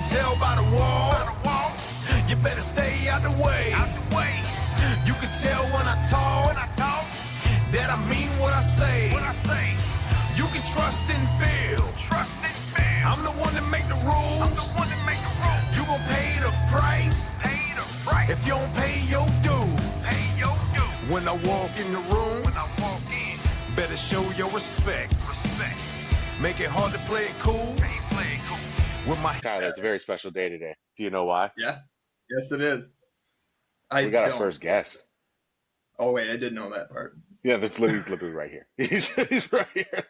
tell by the wall. You better stay out the way. You can tell when I talk that I mean what I say. You can trust and feel. I'm the one that make the rules. You gon' pay the price if you don't pay your dues. When I walk in the room, better show your respect. Make it hard to play it cool. With my Tyler, it's a very special day today. Do you know why? Yeah. Yes, it is. We got our first guest. Oh, wait, I didn't know that part. Yeah, he's literally right here. He's right here.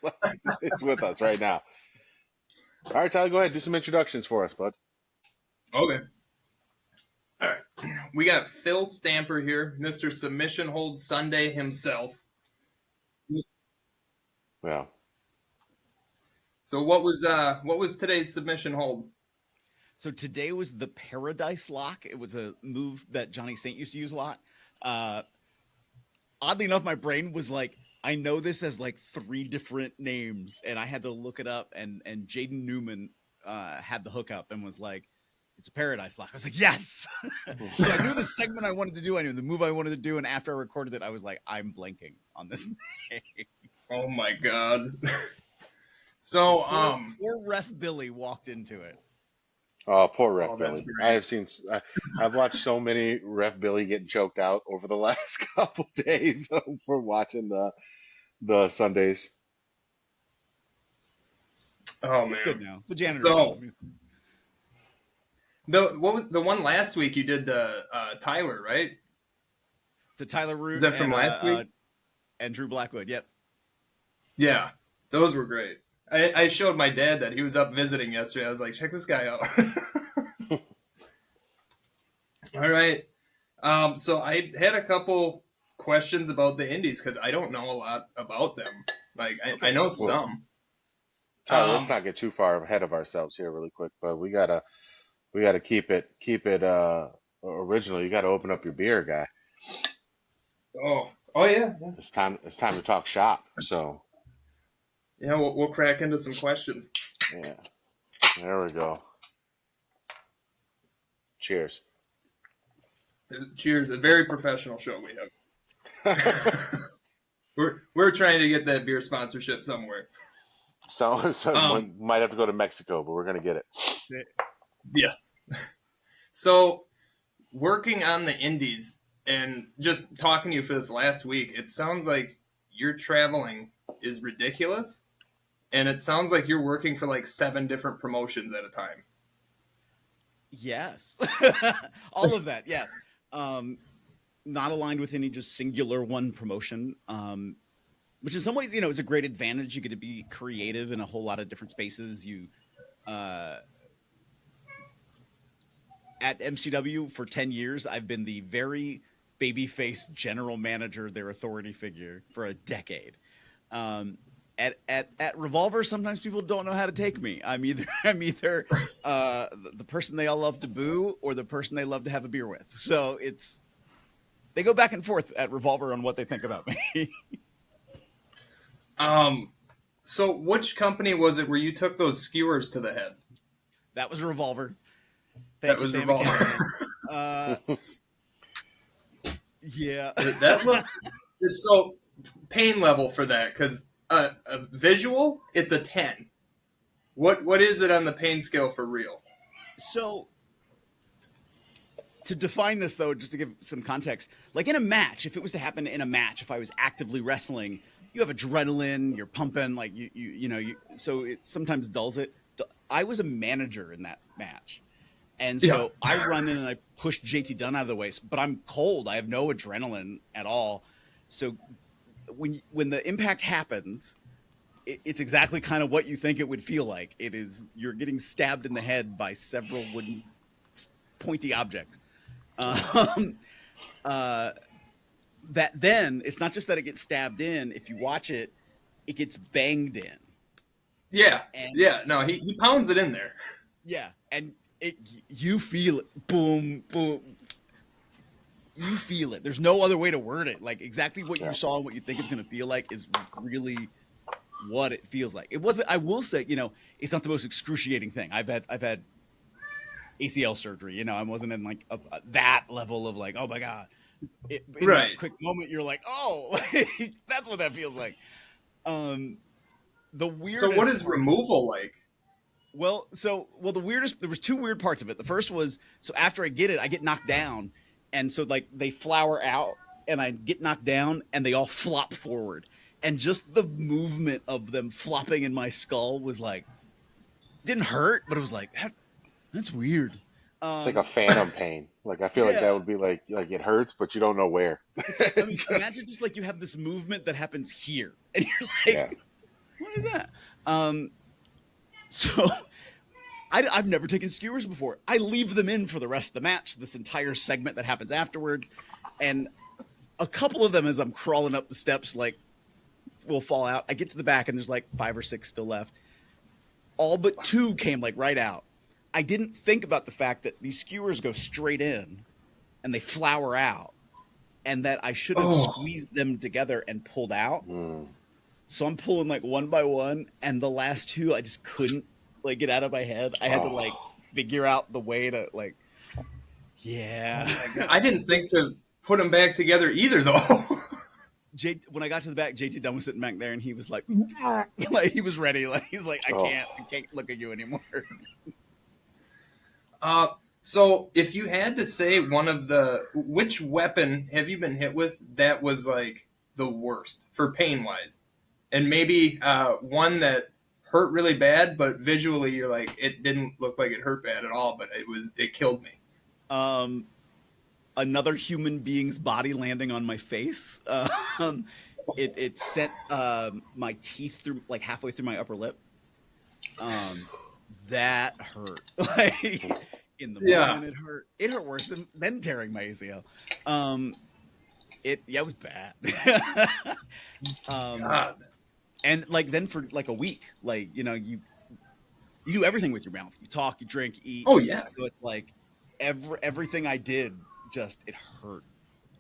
He's with us right now. All right, Tyler, go ahead. Do some introductions for us, bud. Okay. All right. We got Phil Stamper here, Mr. Submission Hold Sunday himself. Well, so what was today's submission hold? So today was the Paradise Lock. It was a move that Johnny Saint used to use a lot. Oddly enough, my brain was like, I know this as like 3 different names, and I had to look it up. And Jaden Newman had the hookup and was like, "It's a Paradise Lock." I was like, "Yes!" So I knew the segment I wanted to do. I knew the move I wanted to do, and after I recorded it, I was like, "I'm blanking on this name." Oh my god! So poor Ref Billy walked into it. oh, poor Ref that's Billy. great. I've watched so many Ref Billy getting choked out over the last couple days for watching the Sundays. Oh man, It's good now. The janitor. So what was the one last week? You did the Tyler, right? The Tyler Root. Is that from last week? And Drew Blackwood. Yep. Yeah, those were great. I showed my dad that he was up visiting yesterday. I was like, check this guy out. All right. So I had a couple questions about the indies because I don't know a lot about them. Like I know some. Tyler, let's not get too far ahead of ourselves here really quick, but we gotta keep it original. You gotta open up your beer, guy. Oh yeah. It's time to talk shop. So Yeah, we'll crack into some questions. yeah. There we go. Cheers. Cheers. A very professional show we have. We're trying to get that beer sponsorship somewhere. So we might have to go to Mexico, but we're gonna get it. Yeah. So working on the indies and just talking to you for this last week, it sounds like your traveling is ridiculous. And it sounds like you're working for like 7 different promotions at a time. Yes. All of that, yes. Not aligned with any just singular one promotion, which in some ways, is a great advantage. You get to be creative in a whole lot of different spaces. You, at MCW for 10 years, I've been the very babyface general manager, their authority figure for a decade. At Revolver, sometimes people don't know how to take me. I'm either the person they all love to boo or the person they love to have a beer with. So they go back and forth at Revolver on what they think about me. So which company was it where you took those skewers to the head? That was Revolver. That was Revolver. Yeah. That look is so pain level for that because. A visual, it's a 10. What is it on the pain scale for real? So, to define this though, just to give some context, like in a match, if it was to happen in a match, if I was actively wrestling, you have adrenaline, you're pumping, like so it sometimes dulls it. I was a manager in that match, and so I run in and I push JT Dunn out of the way, but I'm cold. I have no adrenaline at all, so. When the impact happens, it's exactly kind of what you think it would feel like. It is you're getting stabbed in the head by several wooden pointy objects. That then it's not just that it gets stabbed in. If you watch it, it gets banged in. Yeah, no, he pounds it in there. Yeah, and you feel it. Boom, boom. You feel it. There's no other way to word it. Like exactly what you saw and what you think it's going to feel like is really what it feels like. It wasn't. I will say, it's not the most excruciating thing. I've had ACL surgery. I wasn't in like that level of like, oh my god. In Right. that quick moment, you're like, oh, that's what that feels like. The So what weirdest is part. removal like? The weirdest. There was two weird parts of it. The first was, so after I get knocked down, and so like they flower out, and I get knocked down, and they all flop forward, and just the movement of them flopping in my skull was like, didn't hurt, but it was like that's weird. It's like a phantom pain. Like I feel like that Yeah, would be like it hurts, but you don't know where. it's like, I mean, imagine Just- just like you have this movement that happens here, and you're yeah. like, what is that? So I've never taken skewers before. I leave them in for the rest of the match, this entire segment that happens afterwards. And a couple of them, as I'm crawling up the steps, like will fall out. I get to the back and there's like 5 or 6 still left. All but 2 came like right out. I didn't think about the fact that these skewers go straight in and they flower out, and that I should have squeezed them together and pulled out. Mm. So I'm pulling like one by one, and the last 2 I just couldn't like get out of my head. I had to like figure out the way to like, yeah. I didn't think to put them back together either, though. When I got to the back, JT Dunn was sitting back there, and he was like, like he was ready. Like he's like, I can't look at you anymore. So if you had to say which weapon have you been hit with that was like the worst for pain wise, and maybe one that hurt really bad, but visually you're like, it didn't look like it hurt bad at all, but it killed me. Another human being's body landing on my face. It sent my teeth through like halfway through my upper lip. That hurt. Like in the moment, it hurt. It hurt worse than tearing my ACL. It was bad. God. And like then for like a week, like you do everything with your mouth. You talk, you drink, eat. Oh yeah. So it's like everything I did, just it hurt.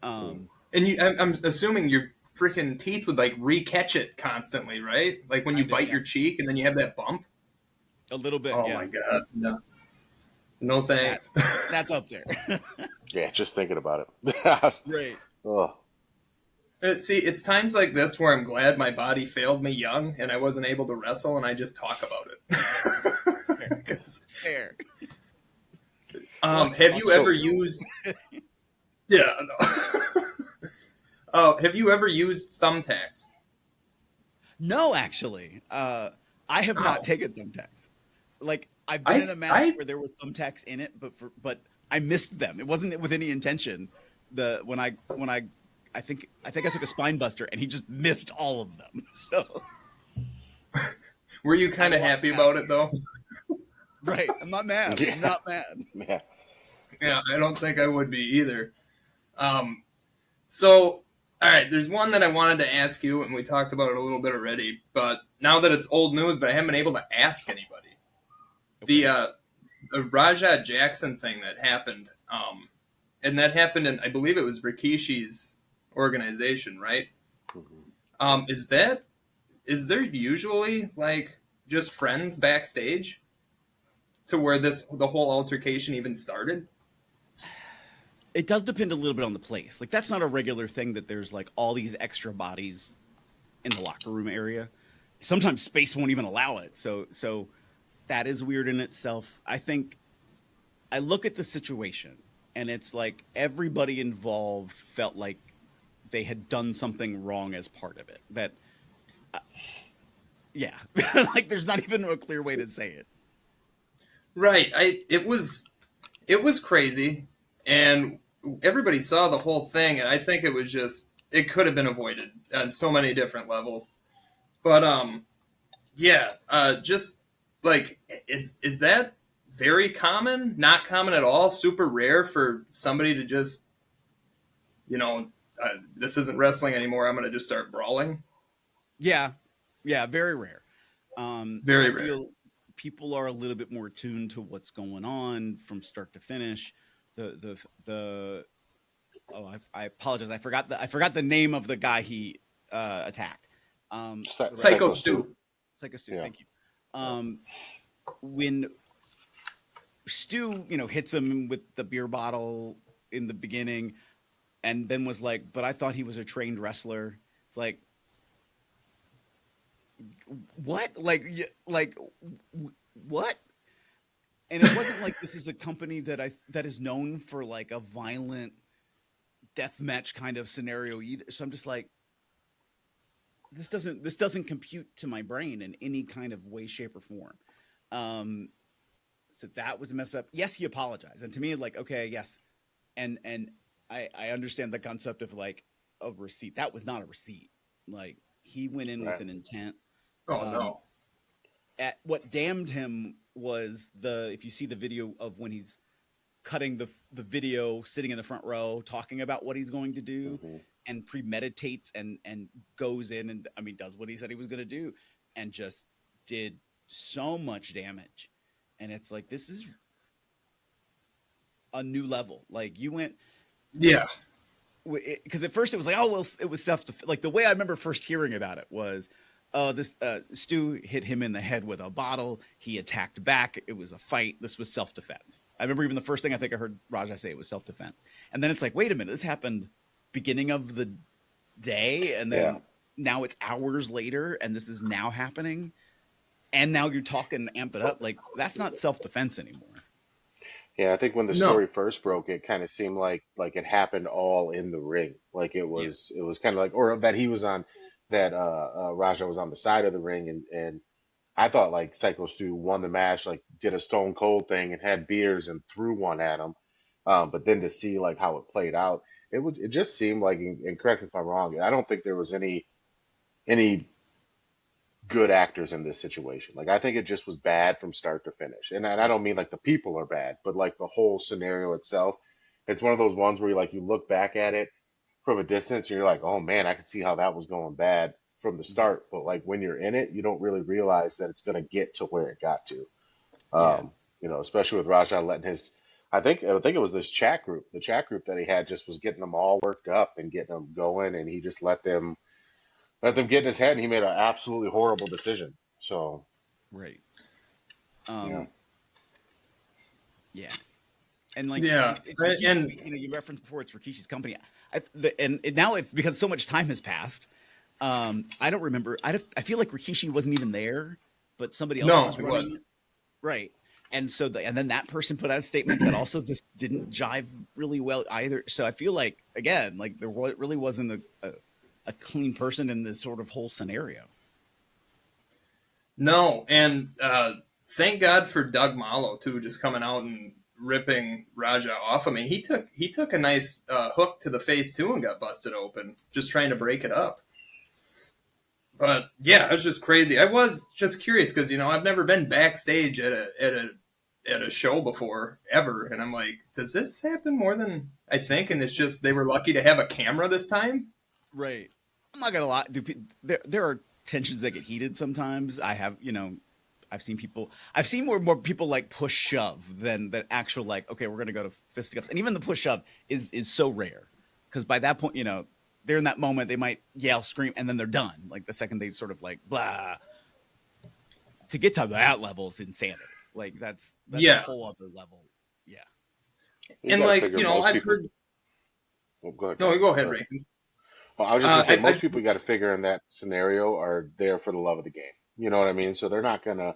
And I'm assuming your freaking teeth would like re-catch it constantly, right? Like when you bite your cheek and then you have that bump. A little bit. Oh yeah. my god. No thanks. That's up there. Yeah, just thinking about it. Right. Oh. See, it's times like this where I'm glad my body failed me young and I wasn't able to wrestle, and I just talk about it. Fair. Have you ever used? Yeah. No. Have you ever used thumbtacks? No, actually, I have not taken thumbtacks. Like I've been in a match where there were thumbtacks in it, but I missed them. It wasn't with any intention. When I think I took a spine buster and he just missed all of them. So were you kind of happy about it though? Right. I'm not mad. Yeah. I'm not mad. Yeah. Yeah, I don't think I would be either. So, all right, there's one that I wanted to ask you, and we talked about it a little bit already, but now that it's old news, but I haven't been able to ask anybody. Okay. The Rajah Jackson thing that happened, and that happened in, I believe it was Rikishi's organization, right? Mm-hmm. Is there usually, like, just friends backstage to where the whole altercation even started? It does depend a little bit on the place. Like that's not a regular thing that there's like all these extra bodies in the locker room area. Sometimes space won't even allow it. So that is weird in itself. I think I look at the situation and it's like everybody involved felt like they had done something wrong as part of it. That, yeah, like there's not even a clear way to say it. Right. It was crazy, and everybody saw the whole thing, and I think it could have been avoided on so many different levels. But just like is that very common? Not common at all? Super rare for somebody to just, this isn't wrestling anymore, I'm going to just start brawling? Yeah, very rare. Very I rare. feel people are a little bit more tuned to what's going on from start to finish. I apologize. I forgot the name of the guy he attacked. Psycho Stu. Psycho Stu. Yeah. Thank you. When Stu, hits him with the beer bottle in the beginning, and then was like, "But I thought he was a trained wrestler." It's like, what? What? And it wasn't like this is a company that is known for like a violent death match kind of scenario either. So I'm just like, this doesn't compute to my brain in any kind of way, shape, or form. So that was a mess up. Yes, he apologized, and to me, like, okay, yes, and I understand the concept of like a receipt. That was not a receipt. Like he went in with Right. an intent. Oh no. At what damned him was if you see the video of when he's cutting the video, sitting in the front row, talking about what he's going to do, Hmm. and premeditates and goes in and does what he said he was going to do, and just did so much damage. And it's like, this is a new level. Like you went, Yeah. because at first it was like, oh well, it was self, like the way I remember first hearing about it was, this Stu hit him in the head with a bottle. He attacked back. It was a fight. This was self-defense. I remember even the first thing I think I heard Raja say, it was self-defense. And then it's like, wait a minute, this happened beginning of the day, and then Yeah. now it's hours later, and this is now happening, and now you're talking, amp it up. Like that's not self-defense anymore. Yeah, I think when the No. story first broke, it kind of seemed like it happened all in the ring. Like it was kind of like, or that he was on that Raja was on the side of the ring, and I thought like Psycho Stu won the match, like did a Stone Cold thing and had beers and threw one at him. But then to see like how it played out, it just seemed like, and correct me if I'm wrong, I don't think there was any good actors in this situation. Like I think it just was bad from start to finish. And I don't mean like the people are bad, but like the whole scenario itself. It's one of those ones where you look back at it from a distance and you're like, oh man, I could see how that was going bad from the start. But like when you're in it, you don't really realize that it's going to get to where it got to. Yeah. Especially with Raja letting his, I think it was this chat group. The chat group that he had just was getting them all worked up and getting them going, and he just let them get in his head, and he made an absolutely horrible decision. So Right. yeah, Yeah. And like, Yeah. it's And Rikishi, you referenced before, it's Rikishi's company. And now because so much time has passed, I don't remember. I feel like Rikishi wasn't even there, but somebody else No, was he running wasn't. it. Right. And so and then that person put out a statement that also this didn't jive really well either. So I feel like, again, like there really wasn't a clean person in this sort of whole scenario. No, and thank God for Doug Malo too, just coming out and ripping Raja off. I mean, he took a nice hook to the face too and got busted open, just trying to break it up. But yeah, it was just crazy. I was just curious because I've never been backstage at a show before ever, and I'm like, does this happen more than I think? And it's just they were lucky to have a camera this time. Right. I'm not gonna lie. There are tensions that get heated sometimes. I've seen more people like push shove than actual like, okay, we're gonna go to fisticuffs. And even the push shove is so rare, because by that point, they're in that moment, they might yell, scream, and then they're done. Like the second they sort of like blah. To get to that level is insanity. Like that's Yeah. a whole other level. Yeah. you And gotta like figure most I've people. heard. Well, go ahead, No, go ahead, Go ahead. Rankins. Well, I was just gonna say most I people you got to figure in that scenario are there for the love of the game. You know what I mean? So they're not gonna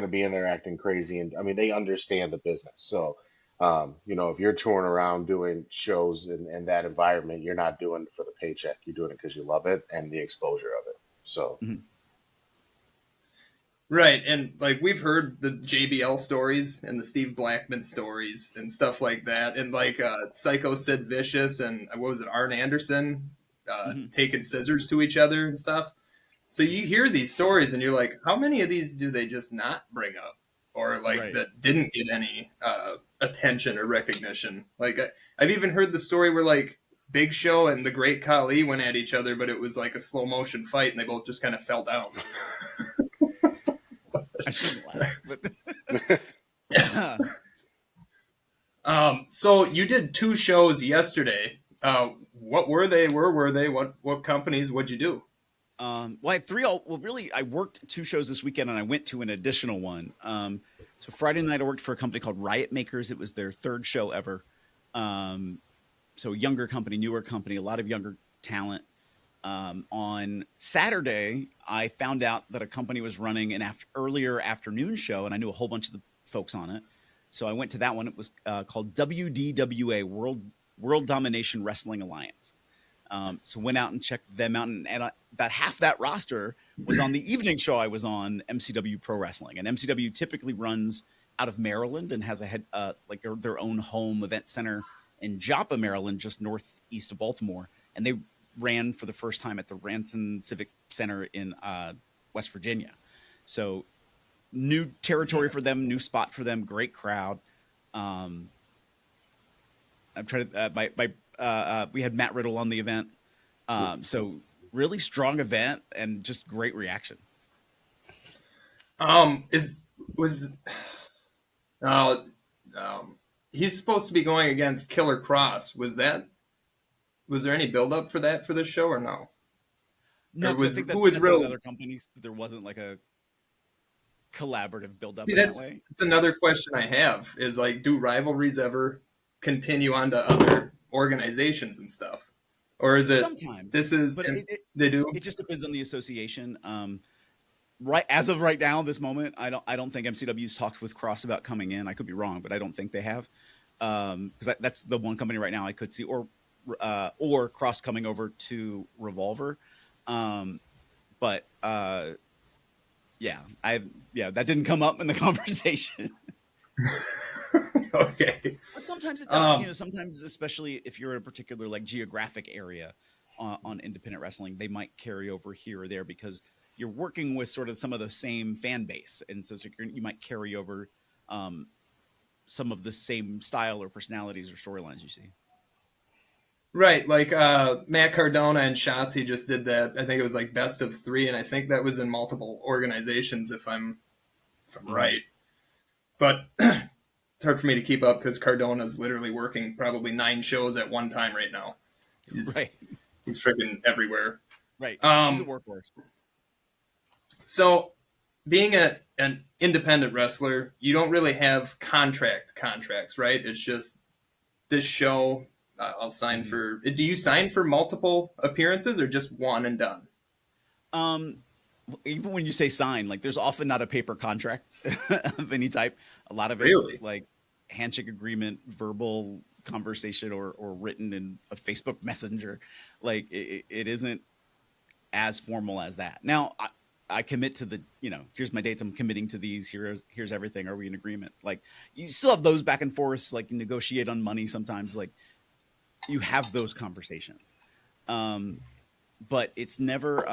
be in there acting crazy, and I mean they understand the business. So if you're touring around doing shows in that environment, you're not doing it for the paycheck. You're doing it because you love it and the exposure of it. So Mhm. Right, and like we've heard the JBL stories and the Steve Blackman stories and stuff like that, and like Psycho Sid Vicious and what was it, Arn Anderson Mhm. taking scissors to each other and stuff. So you hear these stories and you're like, how many of these do they just not bring up, or like Right. that didn't get any attention or recognition? Like I've even heard the story where like Big Show and the Great Khali went at each other, but it was like a slow motion fight and they both just kind of fell down. I shouldn't laugh, but So you did 2 shows yesterday. What were they? Where were they? What companies? What'd you do? Well, I had three. Really, I worked two shows this weekend, and I went to an additional one. So Friday night, I worked for a company called Riot Makers. It was their third show ever. So younger company, newer company, a lot of younger talent. On Saturday, I found out that a company was running an earlier afternoon show, and I knew a whole bunch of the folks on it. So I went to that one. It was called WDWA, World Domination Wrestling Alliance. So went out and checked them out, and about half that roster was on the evening show I was on, MCW Pro Wrestling. And MCW typically runs out of Maryland and has their own home event center in Joppa, Maryland, just northeast of Baltimore. And they ran for the first time at the Ranson Civic Center in West Virginia. So new territory for them, new spot for them, great crowd. I'm trying to we had Matt Riddle on the event. So really strong event and just great reaction. He's supposed to be going against Killer Cross. Was there any build up for that for this show or no? No, or I think who was real? Other companies, there wasn't like a collaborative build up. See, that way. That's another question I have is like, do rivalries ever continue on to other organizations and stuff? Or is it sometimes they do? It just depends on the association. Right as of right now, this moment, I don't think MCW's talked with Cross about coming in. I could be wrong, but I don't think they have. Because that's the one company right now I could see, or Cross coming over to Revolver. That didn't come up in the conversation. Okay. But sometimes it does. Sometimes, especially if you're in a particular like geographic area on independent wrestling, they might carry over here or there because you're working with sort of some of the same fan base, and so you might carry over some of the same style or personalities or storylines you see. Right, like Matt Cardona and Shotzi just did that. I think it was like best of 3, and I think that was in multiple organizations, if I'm right. But it's hard for me to keep up because Cardona's literally working probably 9 shows at one time right now. He's freaking everywhere. Right, he's a workhorse. So, being an independent wrestler, you don't really have contracts, right? It's just this show. I'll sign for. Do you sign for multiple appearances or just one and done? Even when you say sign, like there's often not a paper contract of any type. A lot of it's like handshake agreement, verbal conversation, or written in a Facebook Messenger. Like it isn't as formal as that. Now I commit to the, here's my dates. I'm committing to these. Here's everything. Are we in agreement? Like you still have those back and forth. Like you negotiate on money sometimes. Like you have those conversations, but it's never.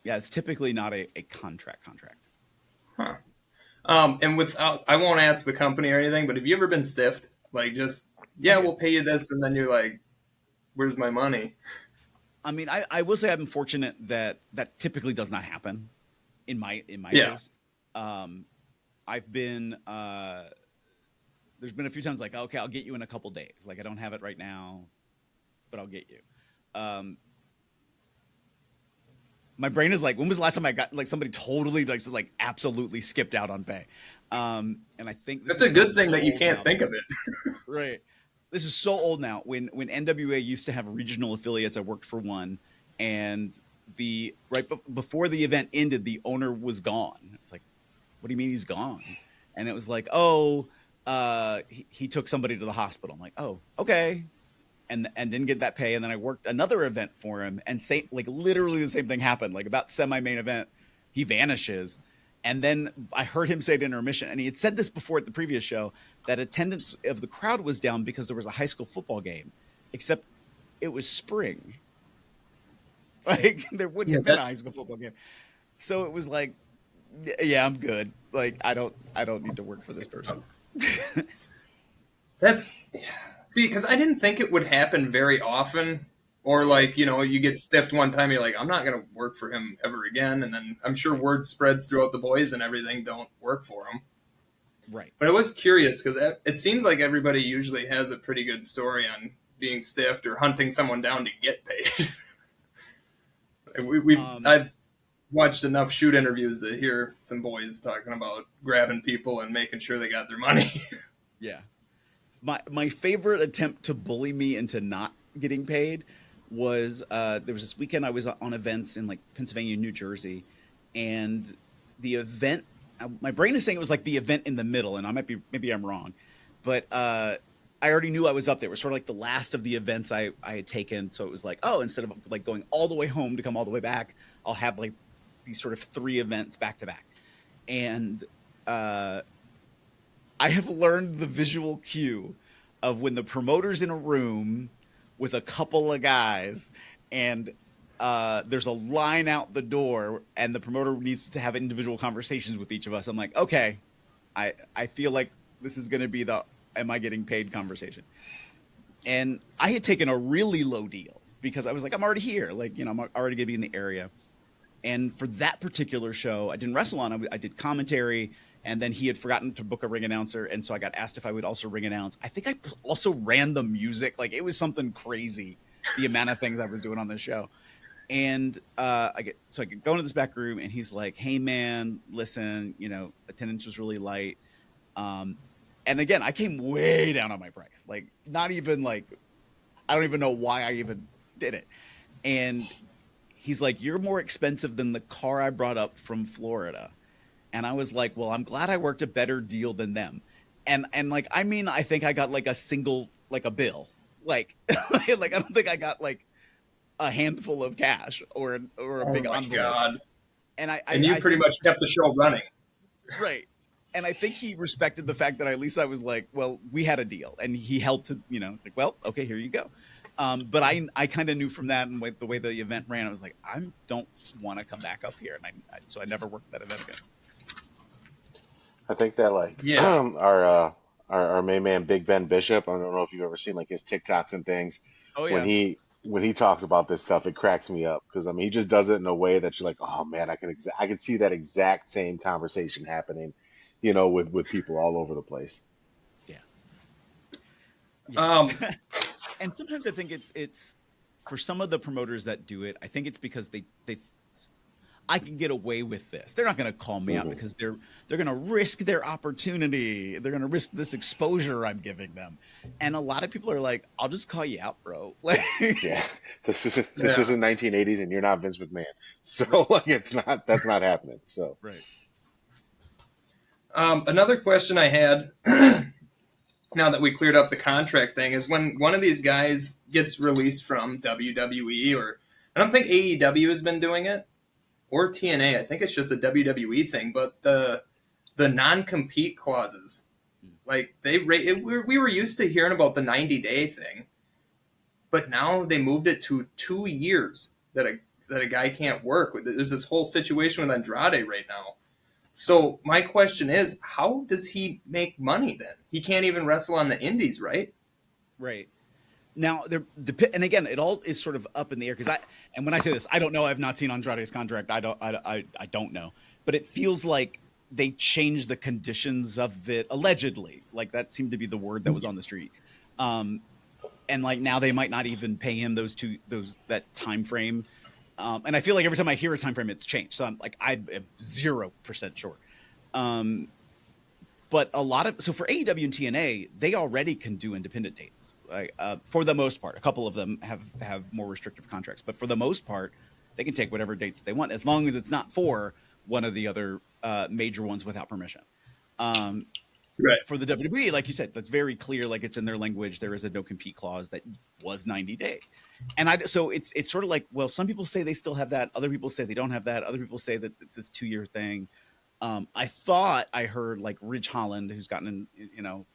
It's typically not a contract. Huh. And without, I won't ask the company or anything, but have you ever been stiffed? Like we'll pay you this, and then you're like, where's my money? I mean, I will say I'm fortunate that typically does not happen in my case. I've been there's been a few times like, okay, I'll get you in a couple days. Like I don't have it right now, but I'll get you. My brain is like, when was the last time I got like somebody totally like absolutely skipped out on pay? And I think that's a good thing that you can't think of it. Right. This is so old now. When NWA used to have regional affiliates, I worked for one, and before the event ended, the owner was gone. It's like, what do you mean he's gone? And it was like, he took somebody to the hospital. I'm like, oh, okay. And didn't get that pay. And then I worked another event for him, and literally the same thing happened. Like about semi-main event, he vanishes. And then I heard him say at intermission, and he had said this before at the previous show, that attendance of the crowd was down because there was a high school football game, except it was spring. Like there wouldn't have been a high school football game. So it was like, yeah, I'm good. Like I don't need to work for this person. See, because I didn't think it would happen very often. Or like, you get stiffed one time, you're like, I'm not going to work for him ever again. And then I'm sure word spreads throughout the boys and everything don't work for him. Right. But I was curious because it seems like everybody usually has a pretty good story on being stiffed or hunting someone down to get paid. I've watched enough shoot interviews to hear some boys talking about grabbing people and making sure they got their money. Yeah. My favorite attempt to bully me into not getting paid was there was this weekend I was on events in like Pennsylvania, New Jersey, and the event. My brain is saying it was like the event in the middle, and maybe I'm wrong, but I already knew I was up there. It was sort of like the last of the events I had taken, so it was like, oh, instead of like going all the way home to come all the way back, I'll have like these sort of 3 events back to back, and I have learned the visual cue of when the promoter's in a room with a couple of guys and there's a line out the door and the promoter needs to have individual conversations with each of us. I'm like, okay, I feel like this is going to be the am I getting paid conversation. And I had taken a really low deal because I was like, I'm already here. Like, you know, I'm already going to be in the area. And for that particular show, I didn't wrestle on. I did commentary, and then he had forgotten to book a ring announcer, and so I got asked if I would also ring announce. I think I also ran the music. Like, it was something crazy, the amount of things I was doing on this show. And I get go into this back room, and he's like, "Hey, man, listen, you know, attendance was really light." And again, I came way down on my price. Like, not even like, I don't even know why I even did it. And he's like, "You're more expensive than the car I brought up from Florida." And I was like, "Well, I'm glad I worked a better deal than them." And like, I mean, I think I got like a single, like a bill, like, like I don't think I got like a handful of cash or a big my envelope. God. And you I pretty think, much kept the show running. right. And I think he respected the fact that at least I was like, well, we had a deal, and he helped to, you know, it's like, well, okay, here you go. But I kind of knew from that and the way the event ran, I was like, I don't want to come back up here. And so I never worked that event again. I think that like our main man Big Ben Bishop. I don't know if you've ever seen like his TikToks and things. Oh When yeah. he talks about this stuff, it cracks me up because I mean he just does it in a way that you're like, oh man, I could see that exact same conversation happening, you know, with people all over the place. Yeah. Um, And sometimes I think it's for some of the promoters that do it, I think it's because they I can get away with this. They're not going to call me out because they're going to risk their opportunity. They're going to risk this exposure I'm giving them. And a lot of people are like, "I'll just call you out, bro." Like, Yeah, this is in 1980s, and you're not Vince McMahon, so like that's not happening. So right. another question I had, now that we cleared up the contract thing, is when one of these guys gets released from WWE, or I don't think AEW has been doing it, or TNA. I think it's just a WWE thing. But the non-compete clauses, like we were used to hearing about the 90-day thing, but now they moved it to 2 years that a guy can't work. There's this whole situation with Andrade right now. So my question is, how does he make money then? He can't even wrestle on the indies, right? Right. Now, and again, it all is sort of up in the air and when I say this, I don't know. I've not seen Andrade's contract. I don't know, but it feels like they changed the conditions of it allegedly. Like that seemed to be the word that was on the street. And like now they might not even pay him that time frame. And I feel like every time I hear a time frame, it's changed. So I'm like, I am 0% sure. But so for AEW and TNA, they already can do independent dates. For the most part. A couple of them have more restrictive contracts, but for the most part, they can take whatever dates they want as long as it's not for one of the other major ones without permission. Right. For the WWE, like you said, that's very clear. Like it's in their language. There is a no compete clause that was 90 days. And so it's sort of like, well, some people say they still have that. Other people say they don't have that. Other people say that it's this 2-year thing. I thought I heard like Ridge Holland, who's gotten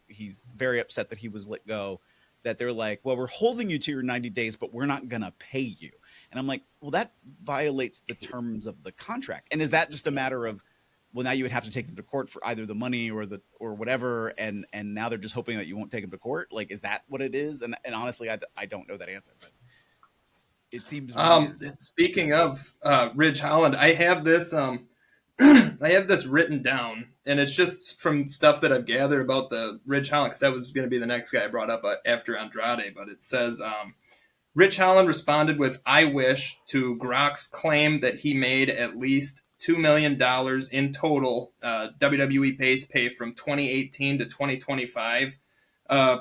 he's very upset that he was let go, that they're like, well, we're holding you to your 90 days, but we're not going to pay you. And I'm like, well, that violates the terms of the contract. And is that just a matter of, well, now you would have to take them to court for either the money or whatever. And now they're just hoping that you won't take them to court. Like, is that what it is? And honestly, I don't know that answer, but it seems weird. Speaking of Ridge Holland, I have this I have this written down, and it's just from stuff that I've gathered about the Ridge Holland, because that was going to be the next guy I brought up after Andrade. But it says Rich Holland responded with "I wish" to Grock's claim that he made at least $2 million in total WWE base pay from 2018 to 2025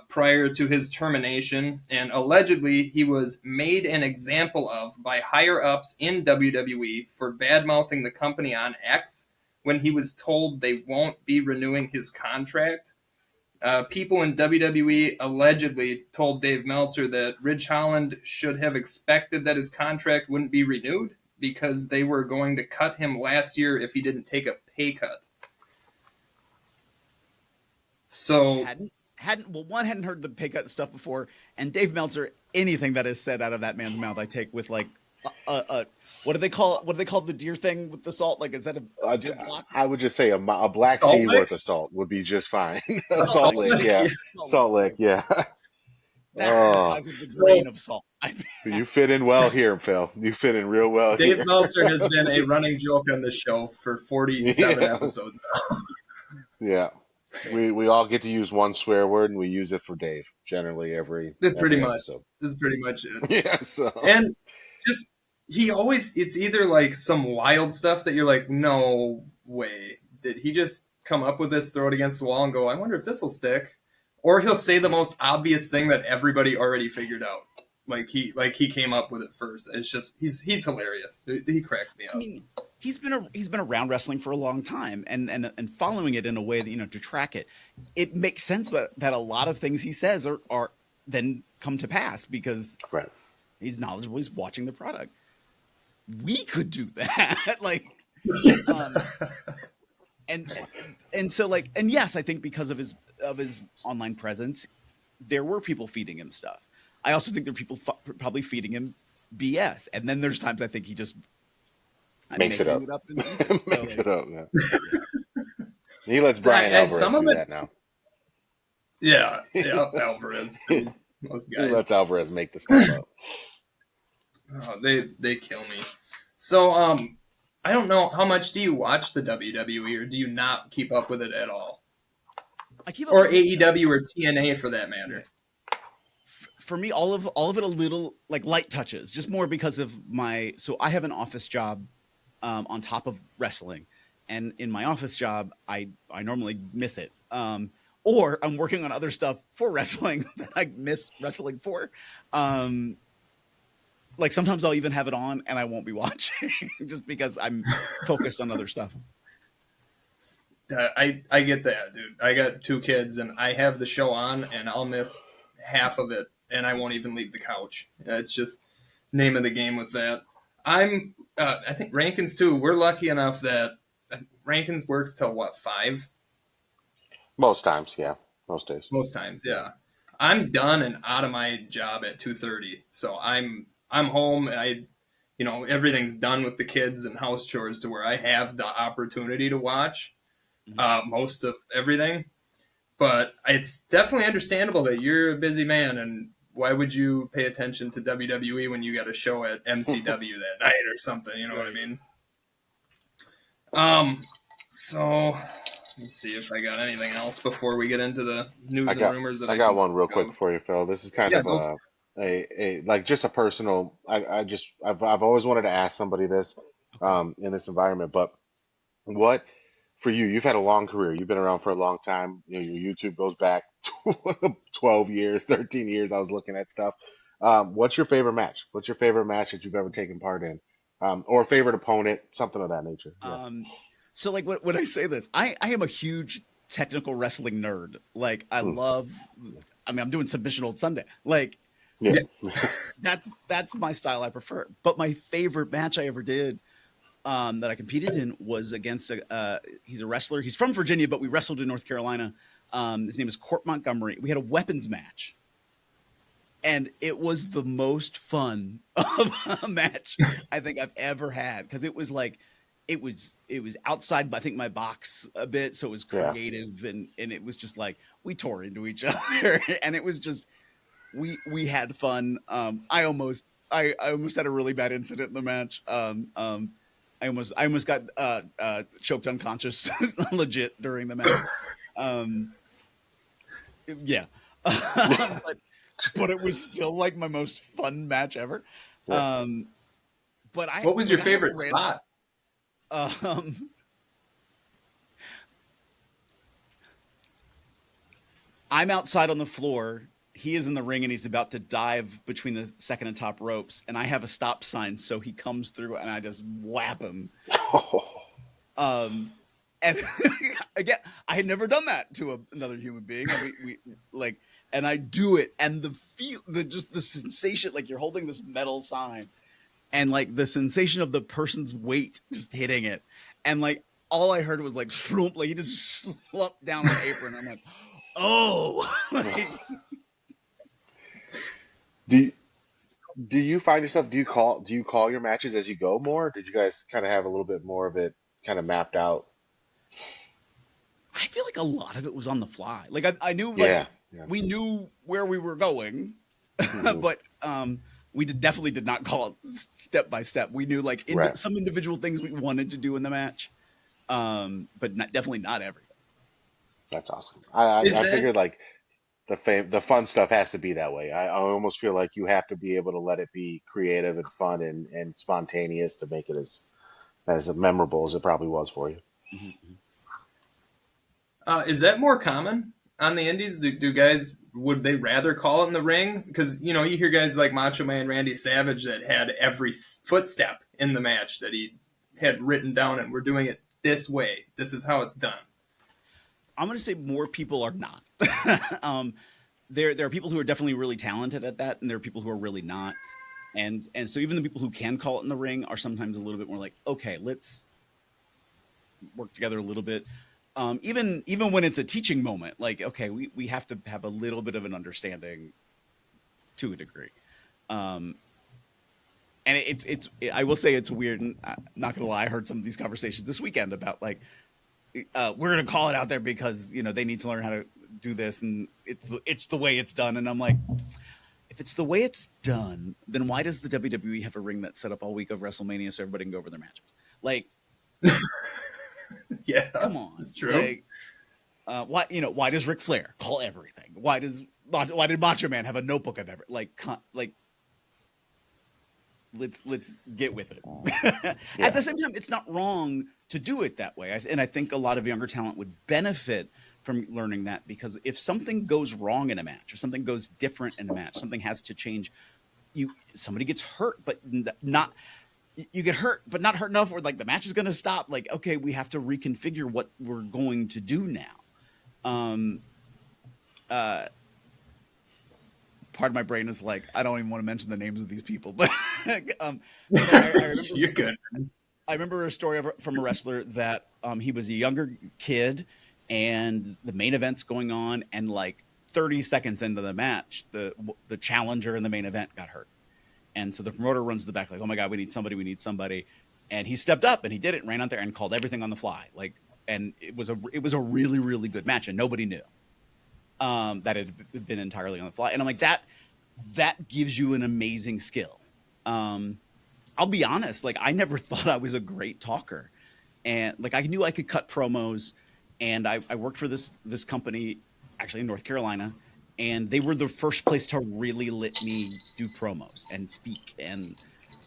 prior to his termination, and allegedly he was made an example of by higher ups in WWE for bad-mouthing the company on X when he was told they won't be renewing his contract. People in WWE allegedly told Dave Meltzer that Ridge Holland should have expected that his contract wouldn't be renewed because they were going to cut him last year if he didn't take a pay cut. So one hadn't heard the pay cut stuff before, and Dave Meltzer, anything that is said out of that man's mouth, I take with like what do they call the deer thing with the salt? Like, is that a deer block? I would just say a black Salt tea lick? worth of salt would be just fine. Salt lick, lick, yeah. yeah. Salt lick, yeah. That's the size of the grain of salt. You fit in well here, Phil. You fit in real well Dave here. Meltzer has been a running joke on this show for 47 episodes now. Yeah. We all get to use one swear word, and we use it for Dave generally every episode. This is pretty much it. Yeah. So. And just it's either like some wild stuff that you're like, no way. Did he just come up with this, throw it against the wall, and go, I wonder if this will stick? Or he'll say the most obvious thing that everybody already figured out. Like he came up with it first. It's just he's hilarious. He cracks me up. I mean, he's been around wrestling for a long time and following it in a way that, to track it. It makes sense that a lot of things he says are then come to pass because he's knowledgeable. He's watching the product. We could do that, like, and so like, and yes, I think because of his online presence, there were people feeding him stuff. I also think there are people probably feeding him BS, and then there's times I think he just makes it up. Makes it up. Yeah. He lets Brian Alvarez do that now. Yeah, Alvarez. Too. Most guys. He lets Alvarez make the stuff up. Oh, they kill me. So I don't know, how much do you watch the WWE, or do you not keep up with it at all? I keep up or with AEW or TNA for that matter. For me, all of it a little like light touches, just more because of so I have an office job on top of wrestling, and in my office job I normally miss it. Or I'm working on other stuff for wrestling that I miss wrestling for. Like sometimes I'll even have it on and I won't be watching just because I'm focused on other stuff. I get that, dude. I got 2 kids and I have the show on and I'll miss half of it and I won't even leave the couch. It's just name of the game with that. I think Rankins too. We're lucky enough that Rankins works till what, 5? Most times, yeah. Most days. Most times, yeah. I'm done and out of my job at 2:30, so I'm home. Everything's done with the kids and house chores to where I have the opportunity to watch most of everything. But it's definitely understandable that you're a busy man, and why would you pay attention to WWE when you got a show at MCW that night or something? You know what I mean? So let me see if I got anything else before we get into the news and rumors. I got one real quick for you, Phil. This is kind of a like just a personal. I've always wanted to ask somebody this in this environment, but what for you? You've had a long career. You've been around for a long time. Your YouTube goes back 12 years, 13 years. I was looking at stuff. What's your favorite match? What's your favorite match that you've ever taken part in, or favorite opponent, something of that nature? Yeah. So like when I say this, I am a huge technical wrestling nerd. Like I'm doing Submission Old Sunday. Like that's my style I prefer. But my favorite match I ever did that I competed in was against he's a wrestler. He's from Virginia, but we wrestled in North Carolina. His name is Court Montgomery. We had a weapons match. And it was the most fun of a match I think I've ever had, because it was like it was outside, I think, my box a bit, so it was creative and it was just like we tore into each other, and it was just we had fun. I almost had a really bad incident in the match. I almost got choked unconscious legit during the match. but it was still like my most fun match ever. Yeah. But What was your when I have a favorite spot? I'm outside on the floor. He is in the ring and he's about to dive between the second and top ropes, and I have a stop sign, so he comes through and I just whap him. And again, I had never done that to another human being. And we like, and I do it, and just the sensation, like you're holding this metal sign, and like the sensation of the person's weight just hitting it, and like all I heard was like, shroomp, like he just slumped down on the apron. I'm like, oh. Like, Do you find yourself, do you call your matches as you go more? Did you guys kind of have a little bit more of it kind of mapped out? I feel like a lot of it was on the fly. Like I knew, like Yeah. Yeah. we knew where we were going, Mhm. but we definitely did not call it step by step. We knew like Right. some individual things we wanted to do in the match, but definitely not everything. That's awesome. I Is that figured like the fun stuff has to be that way. I almost feel like you have to be able to let it be creative and fun and spontaneous to make it as memorable as it probably was for you. Mm-hmm. is that more common on the indies? Do guys, would they rather call it in the ring? Because you hear guys like Macho Man Randy Savage that had every footstep in the match that he had written down, and we're doing it this way. This is how it's done. I'm going to say more people are not. There are people who are definitely really talented at that, and there are people who are really not. And so even the people who can call it in the ring are sometimes a little bit more like, okay, let's work together a little bit. Even when it's a teaching moment, like, okay, we have to have a little bit of an understanding to a degree. And I will say it's weird, and I'm not gonna lie, I heard some of these conversations this weekend about like, we're gonna call it out there because they need to learn how to do this, and it's the way it's done. And I'm like, if it's the way it's done, then why does the WWE have a ring that's set up all week of WrestleMania so everybody can go over their matches? Like, Yeah, come on, it's true. Like, why does Ric Flair call everything? Why did Macho Man have a notebook of everything? Like, let's get with it. Yeah. At the same time, it's not wrong to do it that way. And I think a lot of younger talent would benefit from learning that, because if something goes wrong in a match, or something goes different in a match, something has to change. Somebody gets hurt, but not. You get hurt, but not hurt enough where like the match is going to stop. Like, okay, we have to reconfigure what we're going to do now. Part of my brain is like, I don't even want to mention the names of these people, but I remember, You're good. I remember a story from a wrestler that he was a younger kid, and the main event's going on, and like 30 seconds into the match, the challenger in the main event got hurt. And so the promoter runs to the back like, oh my God, we need somebody. And he stepped up and he did it and ran out there and called everything on the fly. Like, and it was a really, really good match, and nobody knew that it had been entirely on the fly. And I'm like, that gives you an amazing skill. I'll be honest, like I never thought I was a great talker. And like I knew I could cut promos, and I worked for this company actually in North Carolina. And they were the first place to really let me do promos and speak. And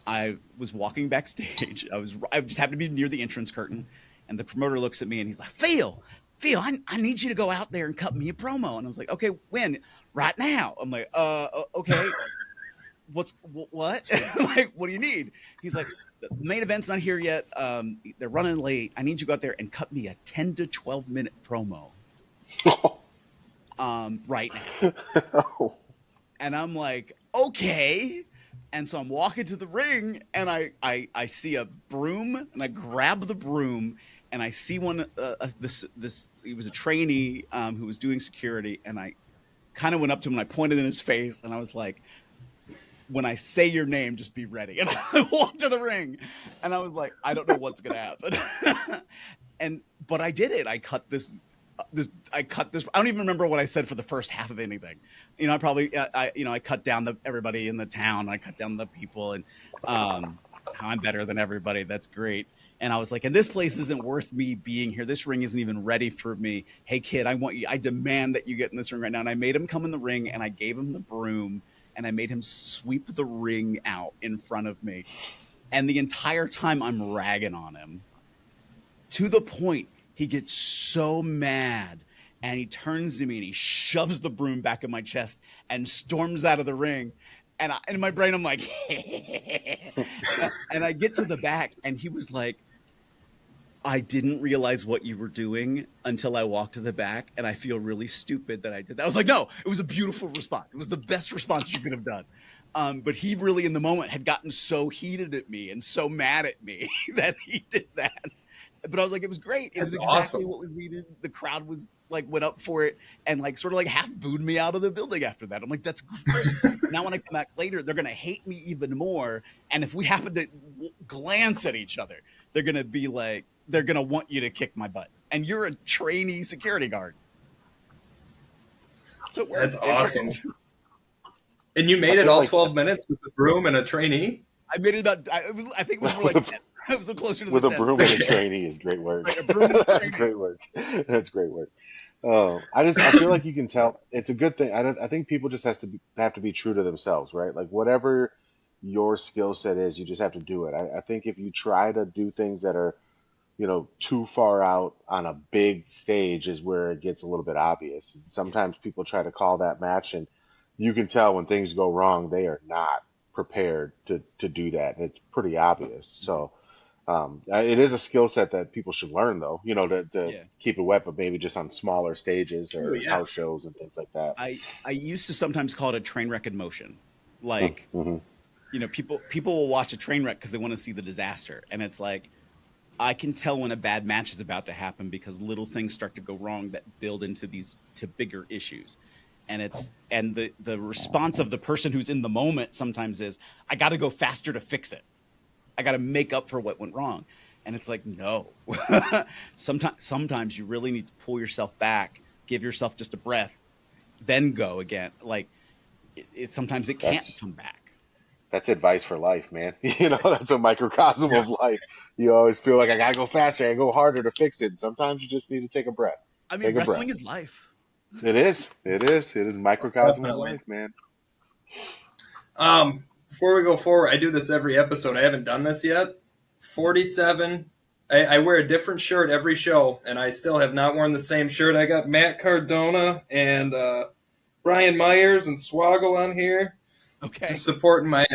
I was walking backstage. I just happened to be near the entrance curtain. And the promoter looks at me and he's like, Phil, I need you to go out there and cut me a promo. And I was like, okay, when? Right now. I'm like, okay. What? Like, what do you need? He's like, the main event's not here yet. They're running late. I need you to go out there and cut me a 10 to 12 minute promo. Right now. And I'm like, okay. And so I'm walking to the ring, and I see a broom, and I grab the broom, and I see one, this he was a trainee who was doing security, and I kind of went up to him and I pointed in his face, and I was like, when I say your name, just be ready. And I walked to the ring, and I was like, I don't know what's gonna happen. But I did it. I cut this. I don't even remember what I said for the first half of anything. I cut down everybody in the town. I cut down the people, and how I'm better than everybody. That's great. And I was like, and this place isn't worth me being here. This ring isn't even ready for me. Hey, kid, I demand that you get in this ring right now. And I made him come in the ring, and I gave him the broom, and I made him sweep the ring out in front of me. And the entire time I'm ragging on him, to the point he gets so mad, and he turns to me and he shoves the broom back in my chest and storms out of the ring. And in my brain, I'm like, and I get to the back, and he was like, I didn't realize what you were doing until I walked to the back, and I feel really stupid that I did that. I was like, no, it was a beautiful response. It was the best response you could have done. But he really, in the moment, had gotten so heated at me and so mad at me that he did that. But I was like, it was great. It was exactly what was needed. The crowd was like, went up for it and like sort of like half booed me out of the building after that. I'm like, that's great. Now when I come back later, they're going to hate me even more. And if we happen to glance at each other, they're going to be like, they're going to want you to kick my butt. And you're a trainee security guard. So that's awesome. And you made it all 12 minutes with the broom and a trainee? I made it about, I think it was more like 10. I was closer to with the a 10. broom and a trainee is great work. Right, a broom and a That's trainee. great work. That's great work. I feel like you can tell it's a good thing. I think people just have to be true to themselves, right? Like whatever your skill set is, you just have to do it. I think if you try to do things that are, too far out on a big stage is where it gets a little bit obvious. Sometimes people try to call that match, and you can tell when things go wrong, they are not prepared to do that. It's pretty obvious. So it is a skill set that people should learn, though, to keep it wet, but maybe just on smaller stages or house shows and things like that. I used to sometimes call it a train wreck in motion. Like, Mm-hmm. People will watch a train wreck because they want to see the disaster. And it's like, I can tell when a bad match is about to happen because little things start to go wrong that build into to bigger issues. And the response of the person who's in the moment sometimes is, I got to go faster to fix it. I got to make up for what went wrong. And it's like, no, sometimes you really need to pull yourself back, give yourself just a breath, then go again. Like sometimes it can't come back. That's advice for life, man. That's a microcosm of life. You always feel like I gotta go faster and go harder to fix it. And sometimes you just need to take a breath. I mean, wrestling is life. It is. It is microcosm Definitely. of life, man. Before we go forward, I do this every episode. I haven't done this yet. 47. I wear a different shirt every show, and I still have not worn the same shirt. I got Matt Cardona and Brian Myers and Swoggle on here. Okay. Just supporting my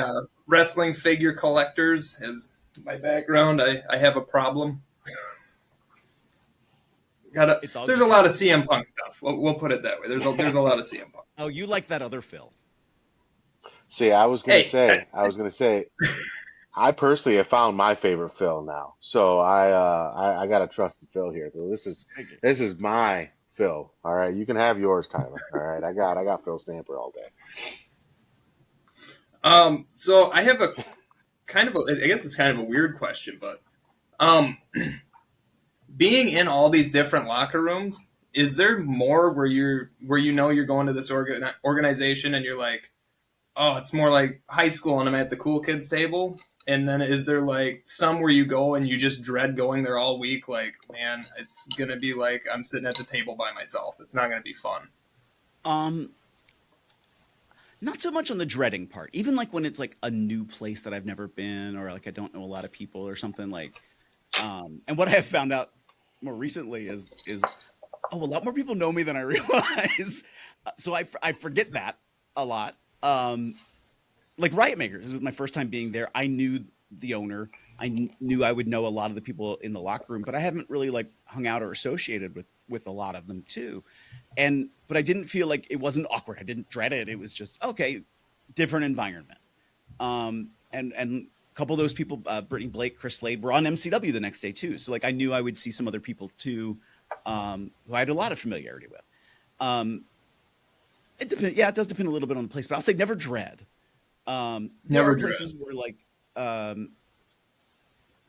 wrestling figure collectors as my background. I have a problem. There's a lot of CM Punk stuff. We'll put it that way. There's a lot of CM Punk. Oh, you like that other Phil? See, I was gonna say, I personally have found my favorite Phil now. So I gotta trust the Phil here. This is my Phil. All right, you can have yours, Tyler. All right, I got Phil Stamper all day. So I have I guess it's kind of a weird question, but being in all these different locker rooms, is there more where you're going to this organization and you're like, oh, it's more like high school and I'm at the cool kids table? And then is there like some where you go and you just dread going there all week? Like, man, it's going to be like I'm sitting at the table by myself. It's not going to be fun. Not so much on the dreading part. Even like when it's like a new place that I've never been, or like I don't know a lot of people or something like. And what I have found out more recently is a lot more people know me than I realize. So I forget that a lot. Like Riot Makers, this was my first time being there. I knew the owner. I knew I would know a lot of the people in the locker room, but I haven't really like hung out or associated with a lot of them too. But I didn't feel like it wasn't awkward. I didn't dread it. It was just, okay, different environment. And a couple of those people, Brittany Blake, Chris Slade, were on MCW the next day too. So like I knew I would see some other people too, who I had a lot of familiarity with. It depends. Yeah, it does depend a little bit on the place, but I'll say never dread. There are places where like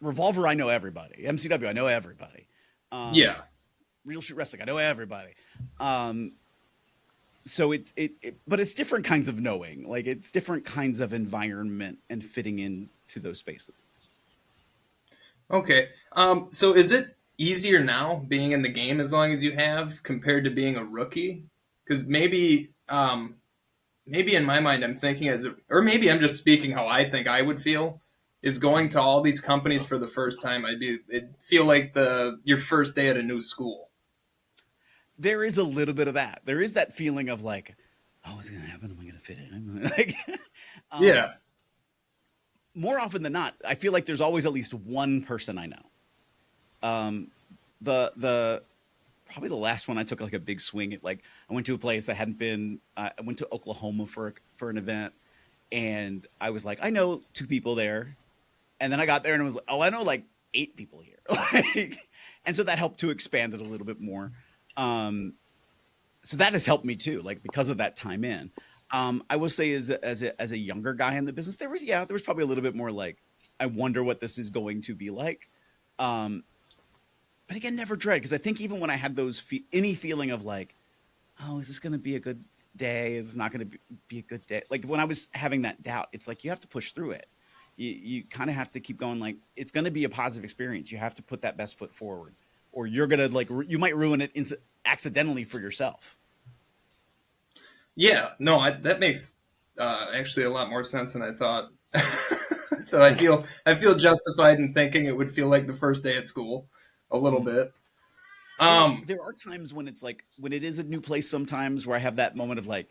Revolver, I know everybody. MCW, I know everybody. Real Shoot Wrestling, I know everybody. So but it's different kinds of knowing. Like it's different kinds of environment and fitting into those spaces. Okay. So is it easier now being in the game as long as you have compared to being a rookie? Because maybe in my mind I'm thinking or maybe I'm just speaking how I think I would feel is going to all these companies for the first time. It'd feel like your first day at a new school. There is a little bit of that. There is that feeling of like, oh, what's going to happen? Am I going to fit in? Like, um, Yeah. more often than not, I feel like there's always at least one person I know. Um, the probably the last one I took like a big swing at, like I went to a place I hadn't been. I went to Oklahoma for an event, and I was like, I know 2 people there, and then I got there and I was like, oh, I know like 8 people here, like, and so that helped to expand it a little bit more. Um, so that has helped me too, like because of that time in. I will say as a younger guy in the business, there was probably a little bit more like, I wonder what this is going to be like. Um, but again, never dread, because I think even when I had any feeling of like, oh, is this going to be a good day? Is it not going to be a good day? Like when I was having that doubt, it's like you have to push through it. You kind of have to keep going. Like it's going to be a positive experience. You have to put that best foot forward, or you're gonna like you might ruin it accidentally for yourself. Yeah. No, that makes actually a lot more sense than I thought. So I feel justified in thinking it would feel like the first day at school a little Mhm. bit. Or Um, there are times when it's like when it is a new place. Sometimes where I have that moment of like,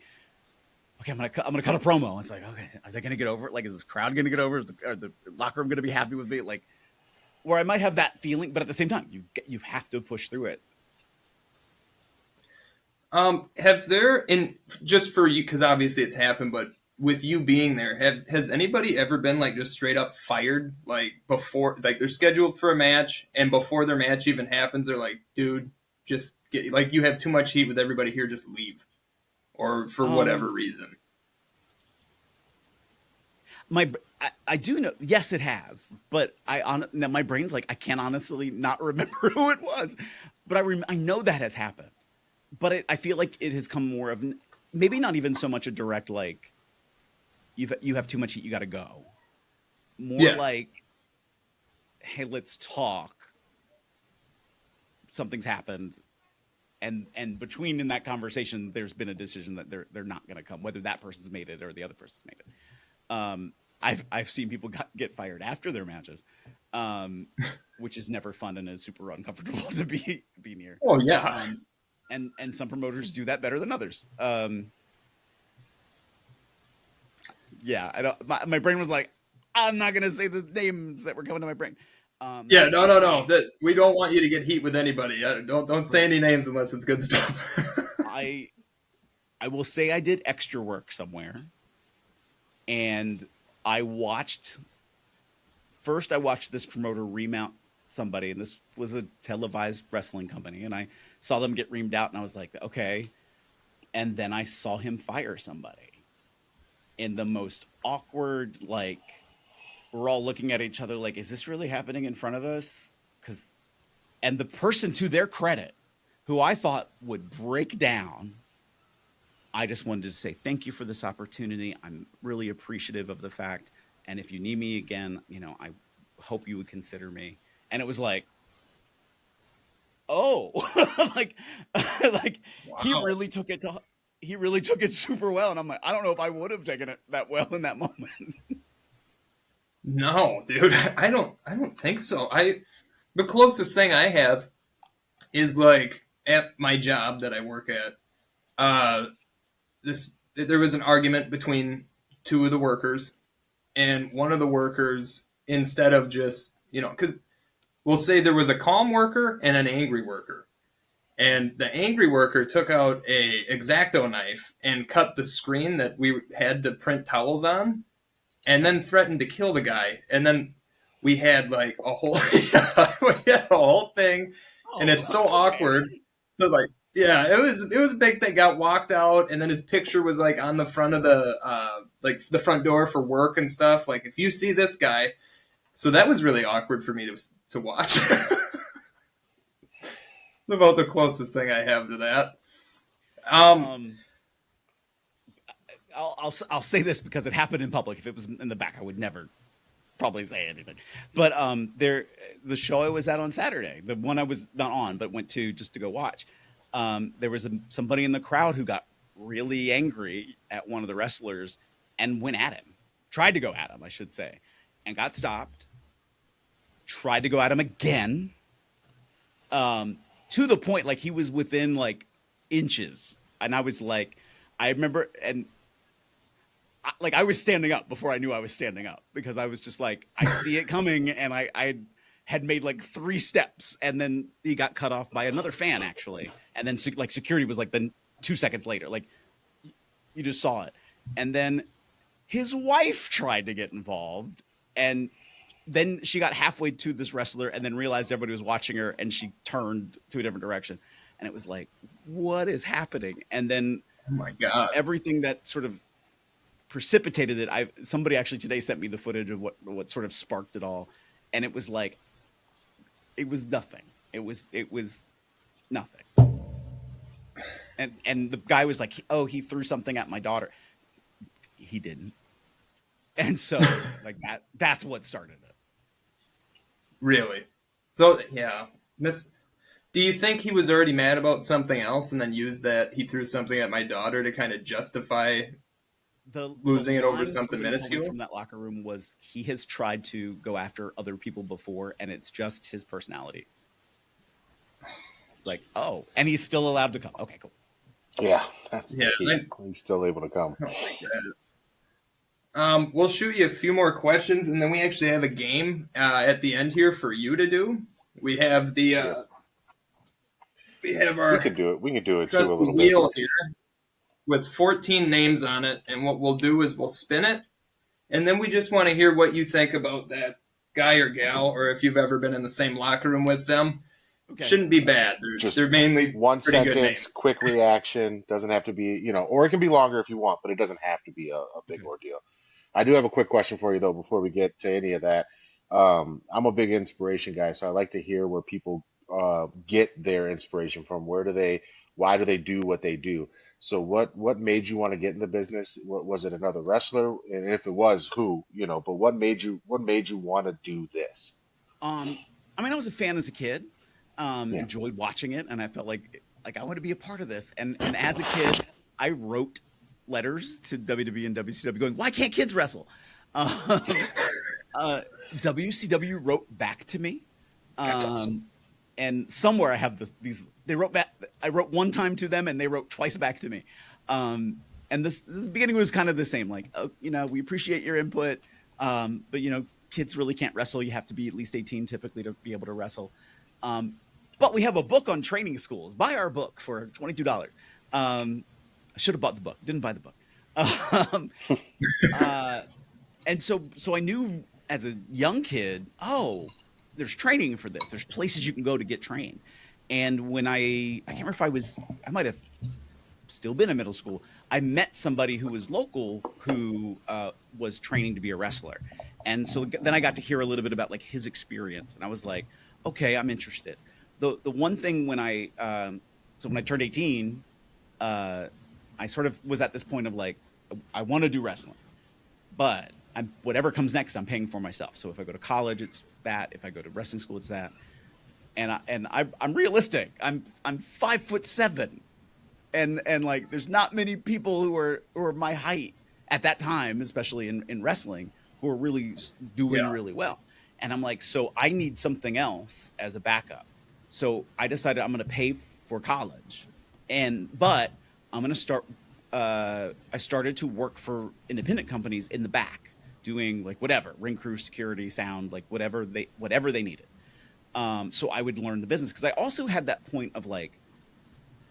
okay, I'm gonna cut a promo. It's like, okay, are they gonna get over it? Like, is this crowd gonna get over it? Are the locker room gonna be happy with me? Like, where I might have that feeling, but at the same time, you have to push through it. have there in just for you because obviously it's happened, but with you being there, has anybody ever been like just straight up fired like before like they're scheduled for a match and before their match even happens, they're like, dude, just get like you have too much heat with everybody here, just leave or for whatever Um, reason. I do know. Yes, it has, but now my brain's like I can't honestly not remember who it was, but I know that has happened. But I feel like it has come more of maybe not even so much a direct like you have too much heat, you got to go. More Yeah. like, hey, let's talk. Something's happened, and between in that conversation, there's been a decision that they're not going to come, whether that person's made it or the other person's made it. I've seen people get fired after their matches, um, which is never fun and is super uncomfortable to be near. Oh yeah. Um, and some promoters do that better than others. Yeah, I don't. My brain was like, I'm not gonna say the names that were coming to my brain. Yeah, no, But no, no. That we don't want you to get heat with anybody. Don't say any names unless it's good stuff. I I will say I did extra work somewhere, and I watched first. I watched this promoter remount somebody, and this was a televised wrestling company, and I saw them get reamed out, and I was like, okay. And then I saw him fire somebody in the most awkward, like we're all looking at each other, like, is this really happening in front of us? Because and the person, to their credit, who I thought would break down, I just wanted to say thank you for this opportunity. I'm really appreciative of the fact. And if you need me again, I hope you would consider me. And it was like, oh, like, like he Wow. really took it super well. And I'm like, I don't know if I would have taken it that well in that moment. No, dude, I don't think so. The closest thing I have is like at my job that I work at. Uh, there was an argument between two of the workers, and one of the workers, instead of just because we'll say there was a calm worker and an angry worker, and the angry worker took out a X-Acto knife and cut the screen that we had to print towels on, and then threatened to kill the guy. And then we had like a whole we had a whole thing, and Oh, it's so okay. awkward. So like, yeah, it was a big thing. Got walked out, and then his picture was like on the front of the like the front door for work and stuff. Like, if you see this guy, so that was really awkward for me to watch. About the closest thing I have to that. Um, Um, I'll say this because it happened in public. If it was in the back, I would never probably say anything. But the show I was at on Saturday, the one I was not on but went to just to go watch, there was somebody in the crowd who got really angry at one of the wrestlers and went at him. Tried to go at him, I should say, and got stopped. Tried to go at him again, to the point like he was within like inches, and I was like, I remember, and I was standing up before I knew I was standing up because I was just like, I see it coming, and I had made like 3 steps, and then he got cut off by another fan actually, and then like security was like then 2 seconds later, like you just saw it, and then his wife tried to get involved, and then she got halfway to this wrestler and then realized everybody was watching her, and she turned to a different direction, and it was like, what is happening? And then Oh my God. everything that sort of precipitated it. Somebody actually today sent me the footage of what sort of sparked it all, and it was like, it was nothing. It was nothing. And the guy was like, oh, he threw something at my daughter. He didn't. And so like that's what started it. Really? So yeah, do you think he was already mad about something else and then used that he threw something at my daughter to kind of justify losing it over something minuscule? From that locker room was he has tried to go after other people before, and it's just his personality. Like, oh, and he's still allowed to come. Okay, cool. Yeah, he's still able to come. Oh my God. We'll shoot you a few more questions, and then we actually have a game at the end here for you to do. We have the we have our We could do it. We can do it too a trusty little wheel bit. here with 14 names on it, and what we'll do is we'll spin it, and then we just want to hear what you think about that guy or gal, or if you've ever been in the same locker room with them. Okay. Shouldn't be bad. They're mainly One pretty good sentence, names. quick reaction. Doesn't have to be, or it can be longer if you want, but it doesn't have to be a big ordeal. I do have a quick question for you though before we get to any of that. I'm a big inspiration guy, so I like to hear where people get their inspiration from. Why do they do what they do? So what made you want to get in the business? Was it another wrestler? And if it was, who? But what made you want to do this? I mean, I was a fan as a kid. Yeah. Enjoyed watching it, and I felt like I want to be a part of this. And as a kid, I wrote letters to WWE and WCW going, "Why can't kids wrestle?" WCW wrote back to me, That's awesome. and somewhere I have these. They wrote back. I wrote one time to them, and they wrote twice back to me. And the beginning was kind of the same, like, oh, we appreciate your input, but kids really can't wrestle. You have to be at least 18 typically to be able to wrestle. But we have a book on training schools. Buy our book for $22. I should have bought the book. Didn't buy the book. And so I knew as a young kid, oh, there's training for this. There's places you can go to get trained. And when I can't remember if I might have still been in middle school. I met somebody who was local who was training to be a wrestler. And so then I got to hear a little bit about like his experience. And I was like, okay, I'm interested. The one thing when I turned 18, I sort of was at this point of like, I want to do wrestling, but whatever comes next, I'm paying for myself. So if I go to college, it's that. If I go to wrestling school, it's that. And I'm realistic. I'm 5'7", and like there's not many people who are my height at that time, especially in wrestling, who are really doing really well. And I'm like, so I need something else as a backup. So I decided I'm going to pay for college, but I'm going to start. I started to work for independent companies in the back, doing like whatever, ring crew, security, sound, like whatever they needed. So I would learn the business because I also had that point of like,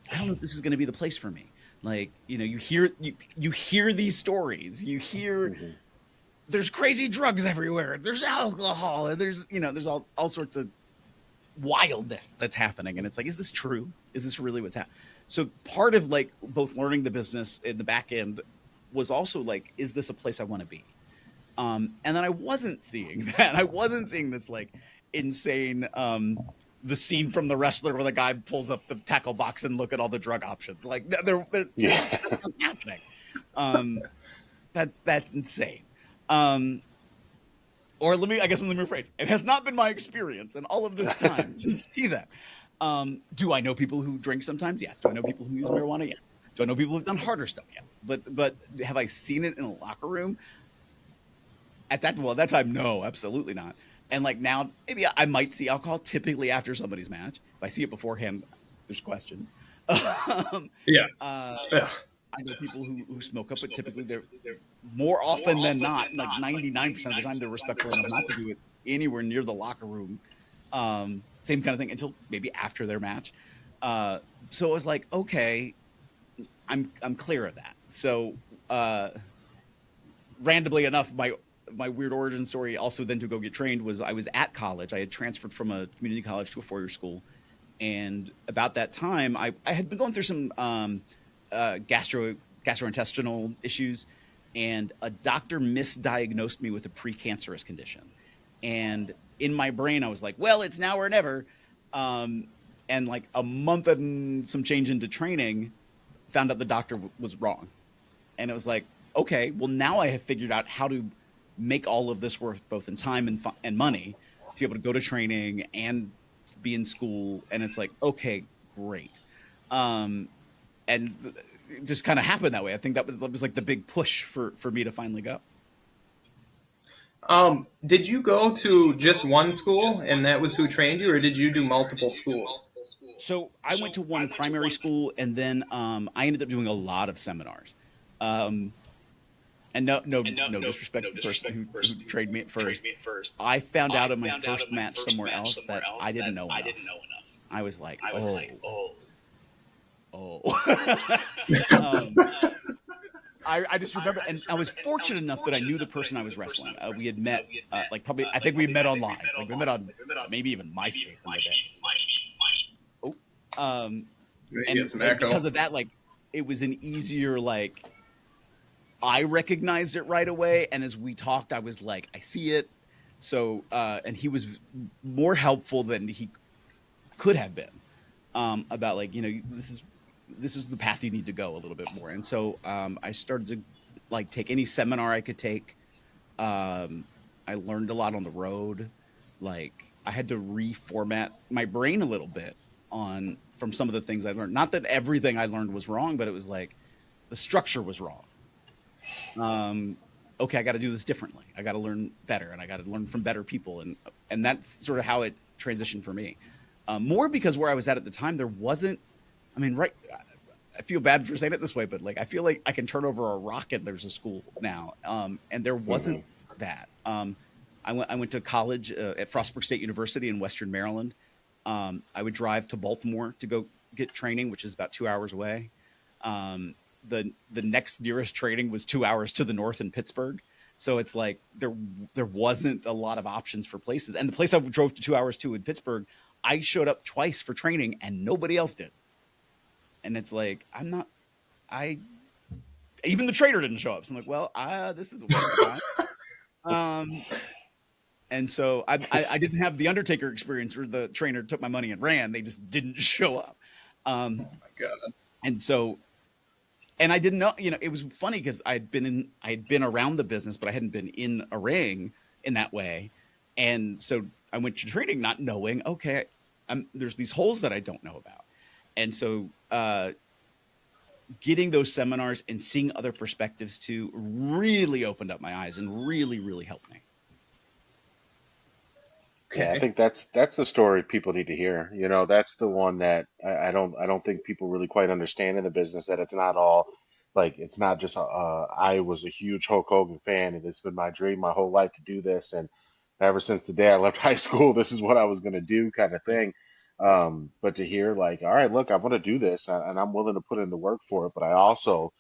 I don't know if this is going to be the place for me. Like, you hear these stories, you hear. Mm-hmm. There's crazy drugs everywhere. There's alcohol. And there's all sorts of wildness that's happening. And it's like, is this true? Is this really what's happening? So part of like both learning the business in the back end was also like, is this a place I want to be? And then I wasn't seeing that. I wasn't seeing this like insane, the scene from The Wrestler where the guy pulls up the tackle box and look at all the drug options. Like that's not happening. That's insane. Or let me rephrase. It has not been my experience in all of this time to see that. Do I know people who drink sometimes? Yes. Do I know people who use marijuana? Yes. Do I know people who've done harder stuff? Yes. But have I seen it in a locker room? At that time, no, absolutely not. And like now, maybe I might see alcohol typically after somebody's match. If I see it beforehand, there's questions. um, Yeah. Yeah. I know people who smoke up, but typically they're more often than not, like 99% of the time, they're respectful enough not to do it anywhere near the locker room. Same kind of thing until maybe after their match. So it was like, okay, I'm clear of that. So randomly enough, my weird origin story also then to go get trained was I was at college. I had transferred from a community college to a 4-year school. And about that time, I had been going through some gastrointestinal issues, and a doctor misdiagnosed me with a precancerous condition. And in my brain, I was like, well, it's now or never. And like a month and some change into training, found out the doctor was wrong. And it was like, okay, well, now I have figured out how to make all of this worth both in time and money to be able to go to training and be in school. And it's like, okay, great. And it just kind of happened that way. I think that was like the big push for me to finally go. Did you go to just one school and that was who trained you, or did you do multiple schools? So I went to one primary school, and then I ended up doing a lot of seminars. And no disrespect to the person who trained me at first. I found out in my first match somewhere else that I didn't know enough. I was like, I just remember, and I was fortunate enough that I knew the person I was wrestling. We had met, I think we met online. Like we met on maybe even MySpace in the day. And because of that, like it was an easier, like I recognized it right away. And as we talked, I was like, I see it. So, and he was more helpful than he could have been about like, this is the path you need to go a little bit more. And so I started to like take any seminar I could take. I learned a lot on the road. Like I had to reformat my brain a little bit from some of the things I learned. Not that everything I learned was wrong, but it was like the structure was wrong. Okay, I got to do this differently. I got to learn better, and I got to learn from better people. And that's sort of how it transitioned for me. More because where I was at the time, there wasn't, right. I feel bad for saying it this way, but like, I feel like I can turn over a rock and there's a school now. And there wasn't that. I went to college at Frostburg State University in Western Maryland. I would drive to Baltimore to go get training, which is about 2 hours away. The next nearest training was 2 hours to the north in Pittsburgh. So it's like there wasn't a lot of options for places. And the place I drove to 2 hours to in Pittsburgh, I showed up twice for training and nobody else did. And it's like, even the trainer didn't show up. So I'm like, well, this is a waste of time. And so I didn't have the Undertaker experience where the trainer took my money and ran. They just didn't show up. Oh my God. And so, and I didn't know, it was funny because I had been around the business, but I hadn't been in a ring in that way. And so I went to training not knowing, okay, there's these holes that I don't know about. And so getting those seminars and seeing other perspectives too really opened up my eyes and really, really helped me. Okay. Yeah, I think that's the story people need to hear. That's the one that I don't think people really quite understand in the business, that it's not all like, it's not just I was a huge Hulk Hogan fan and it's been my dream my whole life to do this, and ever since the day I left high school, this is what I was going to do, kind of thing. But to hear like, all right, look, I want to do this and I'm willing to put in the work for it, but I also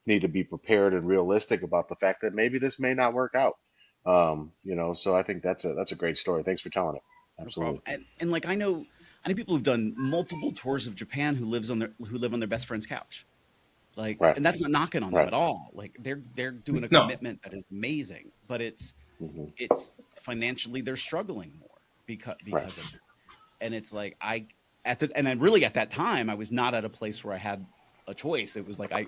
need to be prepared and realistic about the fact that maybe this may not work out. So I think that's a great story. Thanks for telling it. Absolutely. No and like I know people who've done multiple tours of Japan who live on their best friend's couch. Like, right. And that's not knocking on them at all. Like they're doing a commitment that is amazing, but it's financially they're struggling more because of it. And it's like at that time I was not at a place where I had a choice. It was like I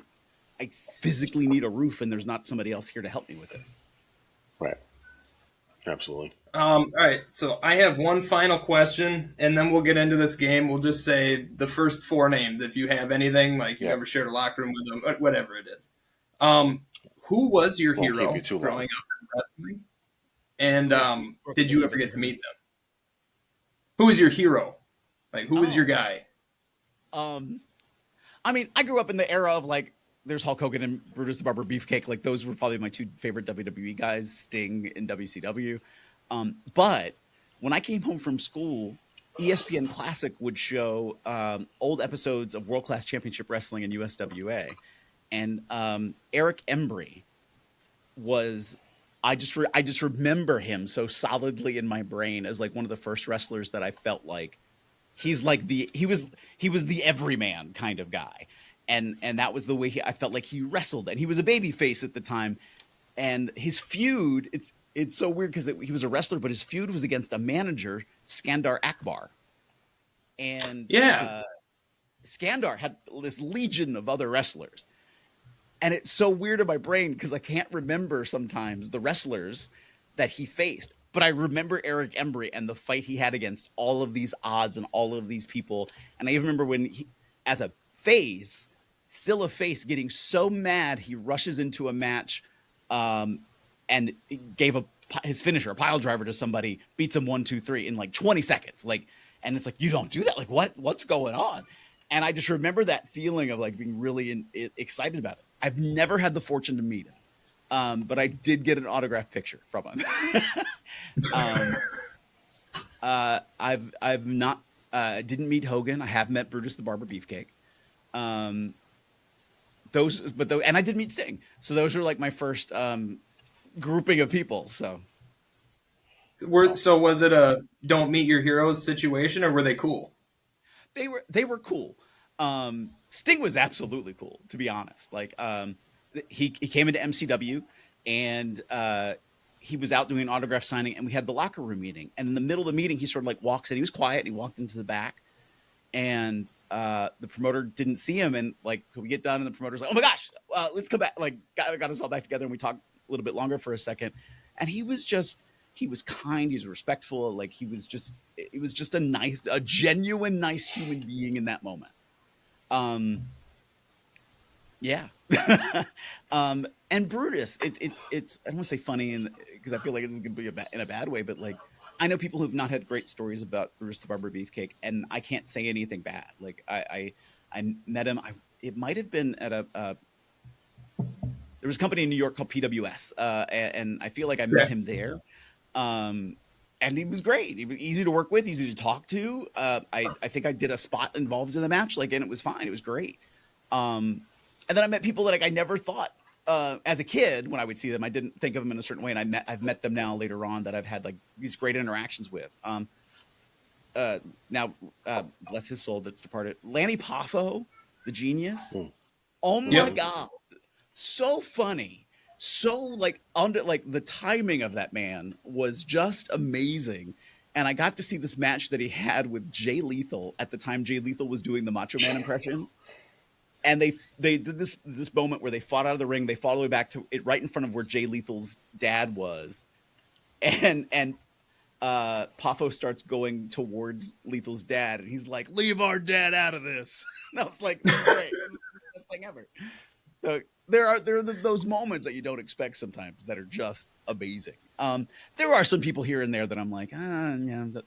physically need a roof and there's not somebody else here to help me with this. Right. Absolutely. All right, so I have one final question, and then we'll get into this game. We'll just say the first four names. If you have anything, like you've Yeah. ever shared a locker room with them, whatever it is. Who was your Won't keep you hero too long. growing up in wrestling? And did you ever get to meet them? Who was your hero? Like, who was your guy? I mean, I grew up in the era of like, there's Hulk Hogan and Brutus the Barber Beefcake. Like, those were probably my two favorite WWE guys, Sting and WCW. But when I came home from school, ESPN Classic would show old episodes of World Class Championship Wrestling and USWA. And Eric Embry was, I just remember him so solidly in my brain as like one of the first wrestlers that I felt like he's like he was the everyman kind of guy. And that was the way I felt like he wrestled. And he was a baby face at the time. And his feud, it's so weird because he was a wrestler, but his feud was against a manager, Skandar Akbar. And Skandar had this legion of other wrestlers. And it's so weird in my brain because I can't remember sometimes the wrestlers that he faced. But I remember Eric Embry and the fight he had against all of these odds and all of these people. And I even remember when he, as a face, still a face, getting so mad he rushes into a match and gave his finisher, a pile driver, to somebody, beats him 1, 2, 3 in like 20 seconds. Like, and it's like, you don't do that. Like, what's going on? And I just remember that feeling of like being really excited about it. I've never had the fortune to meet him, but I did get an autographed picture from him. I've not didn't meet Hogan. I have met Brutus the Barber Beefcake. And I did meet Sting. So those were like my first grouping of people. So was it a don't meet your heroes situation, or were they cool? They were cool. Sting was absolutely cool, to be honest. Like he came into MCW and he was out doing an autograph signing, and we had the locker room meeting. And in the middle of the meeting, he sort of like walks in. He was quiet. And he walked into the back, and the promoter didn't see him. And like, so we get done, and the promoter's like, "Oh my gosh, let's come back!" Like, got us all back together, and we talked a little bit longer for a second. And he was kind. He was respectful. Like, it was just a genuine nice human being in that moment. Yeah. And Brutus, it's I don't want to say funny, and because I feel like it's going to be in a bad way, but like, I know people who've not had great stories about Brutus the Barber Beefcake, and I can't say anything bad. Like, I met him. It might have been at there was a company in New York called PWS, and I feel like I met him there. And he was great. He was easy to work with, easy to talk to. I think I did a spot involved in the match, like, and it was fine. It was great. And then I met people that like I never thought as a kid when I would see them, I didn't think of them in a certain way. And I've met them now later on that I've had like these great interactions with. Now, bless his soul that's departed, Lanny Poffo, the genius. Oh my God, so funny. So like the timing of that man was just amazing. And I got to see this match that he had with Jay Lethal at the time Jay Lethal was doing the Macho Man impression. And they did this moment where they fought out of the ring. They fought all the way back to it right in front of where Jay Lethal's dad was. And Poffo starts going towards Lethal's dad, and he's like, "Leave our dad out of this." And I was like, "This is great. This is the best thing ever." So there are those moments that you don't expect sometimes that are just amazing. There are some people here and there that I'm like, yeah,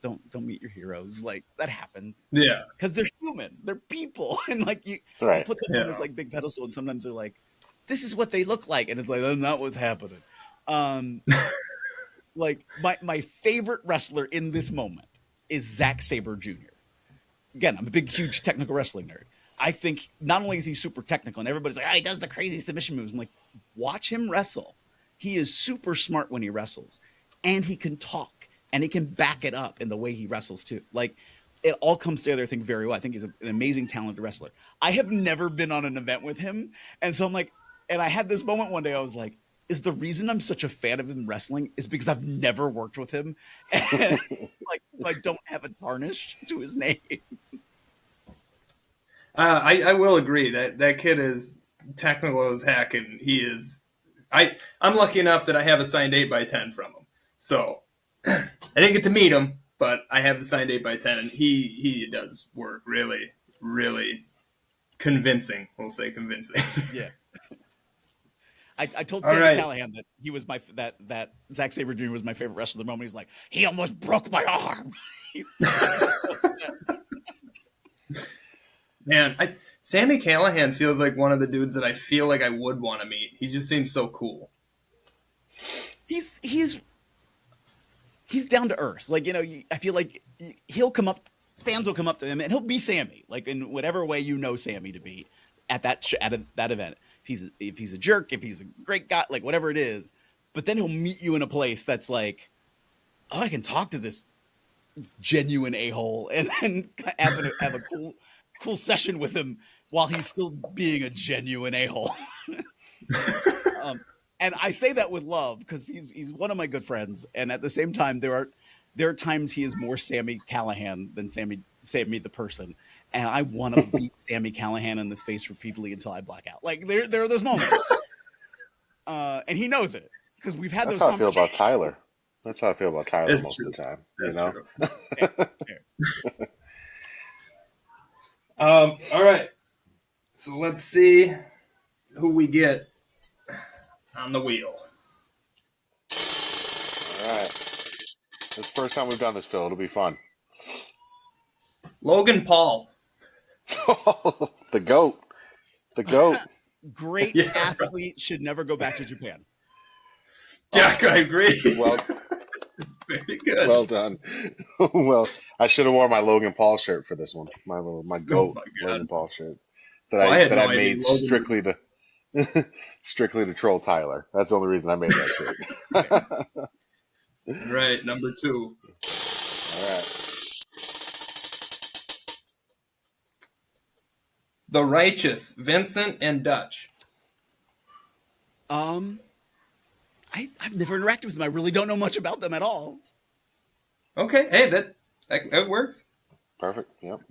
don't meet your heroes. Like, that happens. Yeah, because they're human, they're people, and like you put them on this like big pedestal, and sometimes they're like, this is what they look like, and it's like, that's not what's happening. Like my favorite wrestler in this moment is Zack Sabre Jr. Again, I'm a big, huge technical wrestling nerd. I think not only is he super technical, and everybody's like, he does the crazy submission moves. I'm like, watch him wrestle. He is super smart when he wrestles, and he can talk, and he can back it up in the way he wrestles too. Like, it all comes together, I think, very well. I think he's an amazing, talented wrestler. I have never been on an event with him, and so I'm like, and I had this moment one day. I was like, is the reason I'm such a fan of him wrestling is because I've never worked with him, and like, so I don't have a tarnish to his name. I will agree that kid is technical as heck, and he is. I'm lucky enough that I have a signed 8x10 from him. So I didn't get to meet him, but I have the signed 8x10, and he does work really, really convincing. We'll say convincing. Yeah. I told All Sammy right. Callahan that he was that Zack Sabre Jr. was my favorite wrestler of the moment. He's like, he almost broke my arm. Man, Sammy Callahan feels like one of the dudes that I feel like I would want to meet. He just seems so cool. He's down to earth. Like, I feel like he'll come up, fans will come up to him, and he'll be Sammy, like in whatever way you know Sammy to be at that event. If he's a jerk, if he's a great guy, like whatever it is, but then he'll meet you in a place that's like, oh, I can talk to this genuine a-hole, and then have a cool session with him while he's still being a genuine a-hole. And I say that with love because he's one of my good friends, and at the same time, there are times he is more Sammy Callahan than Sammy the person, and I want to beat Sammy Callahan in the face repeatedly until I black out. Like there are those moments, and he knows it because we've had That's those. how I feel about Tyler. That's how I feel about Tyler That's most true. of the time. That's you know. true. Fair. All right. So let's see who we get on the wheel. All right. It's the first time we've done this, Phil. It'll be fun. Logan Paul. The GOAT. The GOAT. Great Yeah. athlete should never go back to Japan. Yeah, I agree. Well, Very good. well done. Well, I should have worn my Logan Paul shirt for this one. My GOAT my God. Logan Paul shirt that Well, I had no I idea made Logan- strictly to troll Tyler. That's the only reason I made that shirt. Right, number 2. All right. The Righteous, Vincent and Dutch. I've never interacted with them. I really don't know much about them at all. Okay, hey, that works. Perfect. Yep.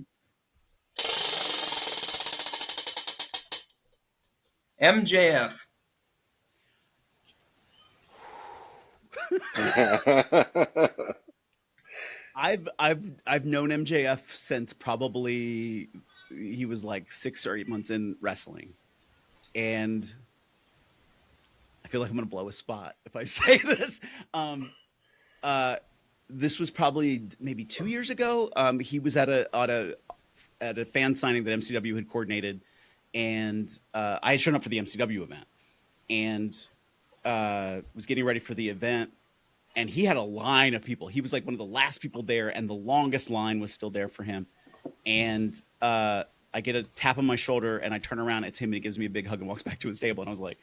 MJF. I've known MJF since probably he was like 6 or 8 months in wrestling, and I feel like I'm gonna blow a spot if I say this. This was probably maybe 2 years ago. He was at a fan signing that MCW had coordinated, and I had shown up for the MCW event, and was getting ready for the event. And he had a line of people. He was like one of the last people there, and the longest line was still there for him. And I get a tap on my shoulder, and I turn around. It's him, and he gives me a big hug and walks back to his table. And I was like,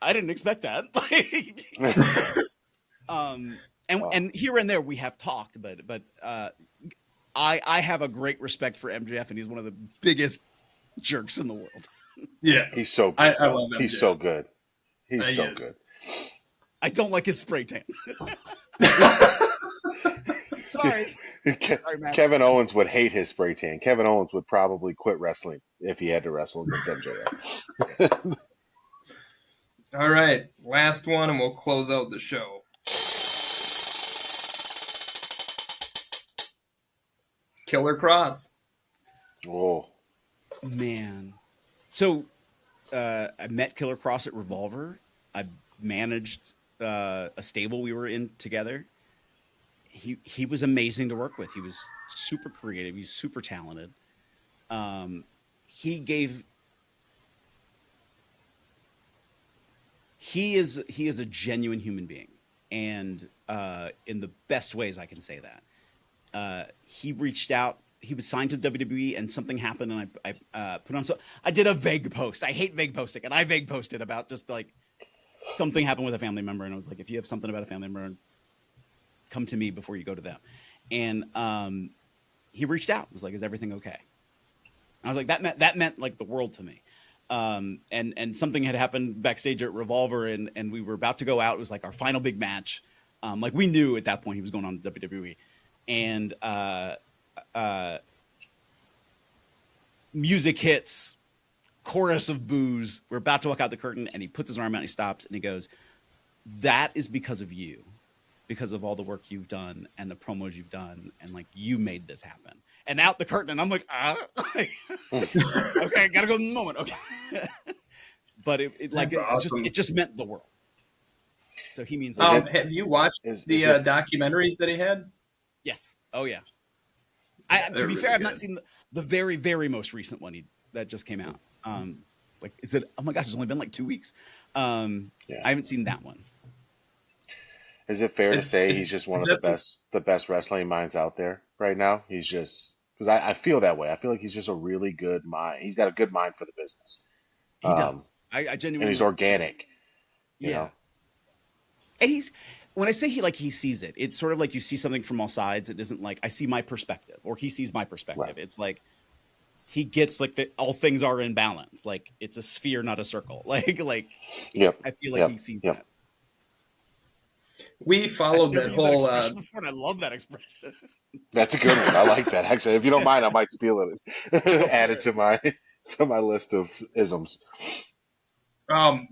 I didn't expect that. And here and there we have talked, but I have a great respect for MJF, and he's one of the biggest jerks in the world. Yeah. He's so good. I love MJF. He's so good. He's He so is. good. I don't like his spray tan. Sorry. Matt. Kevin Owens would hate his spray tan. Kevin Owens would probably quit wrestling if he had to wrestle against MJF. All right, last one, and we'll close out the show. Killer Cross. Oh, Man. So I met Killer Cross at Revolver. I managed a stable we were in together. He was amazing to work with. He was super creative. He's super talented. He is a genuine human being, and in the best ways I can say that. He reached out. He was signed to WWE, and something happened, and I put on. So I did a vague post. I hate vague posting, and I vague posted about just like something happened with a family member, and I was like, if you have something about a family member, come to me before you go to them. And he reached out. Was like, is everything okay? I was like, that meant like the world to me. And something had happened backstage at Revolver, and we were about to go out. It was like our final big match. Like we knew at that point he was going on to WWE, and music hits, chorus of boos. We're about to walk out the curtain, and he puts his arm out and he stops and he goes, "That is because of you. because of all the work you've done and the promos you've done, and like you made this happen. And out the curtain, and I'm like, okay, gotta go in the moment. Okay. But awesome. it just meant the world. So he means a lot. Have you watched the documentaries that he had? Yes. Oh yeah. Yeah, to they're be really fair, I've good. not seen the very, very most recent one that just came out. Like, is it? Oh my gosh, it's only been like 2 weeks. I haven't seen that one. Is it fair to say It's- he's just one is of that the best wrestling minds out there right now? He's just because I feel that way. I feel like he's just a really good mind. He's got a good mind for the business. He does. I And genuinely. he's organic. You Yeah. know? And when I say he sees it, it's sort of like you see something from all sides. It isn't like I see my perspective or he sees my perspective. Right. It's like he gets like that all things are in balance. Like it's a sphere, not a circle. Like Yep. I feel like he sees that. we followed I've never that used whole. expression before, and I love that expression. That's a good one. I like that actually. If you don't mind, I might steal it. Add it to my list of isms.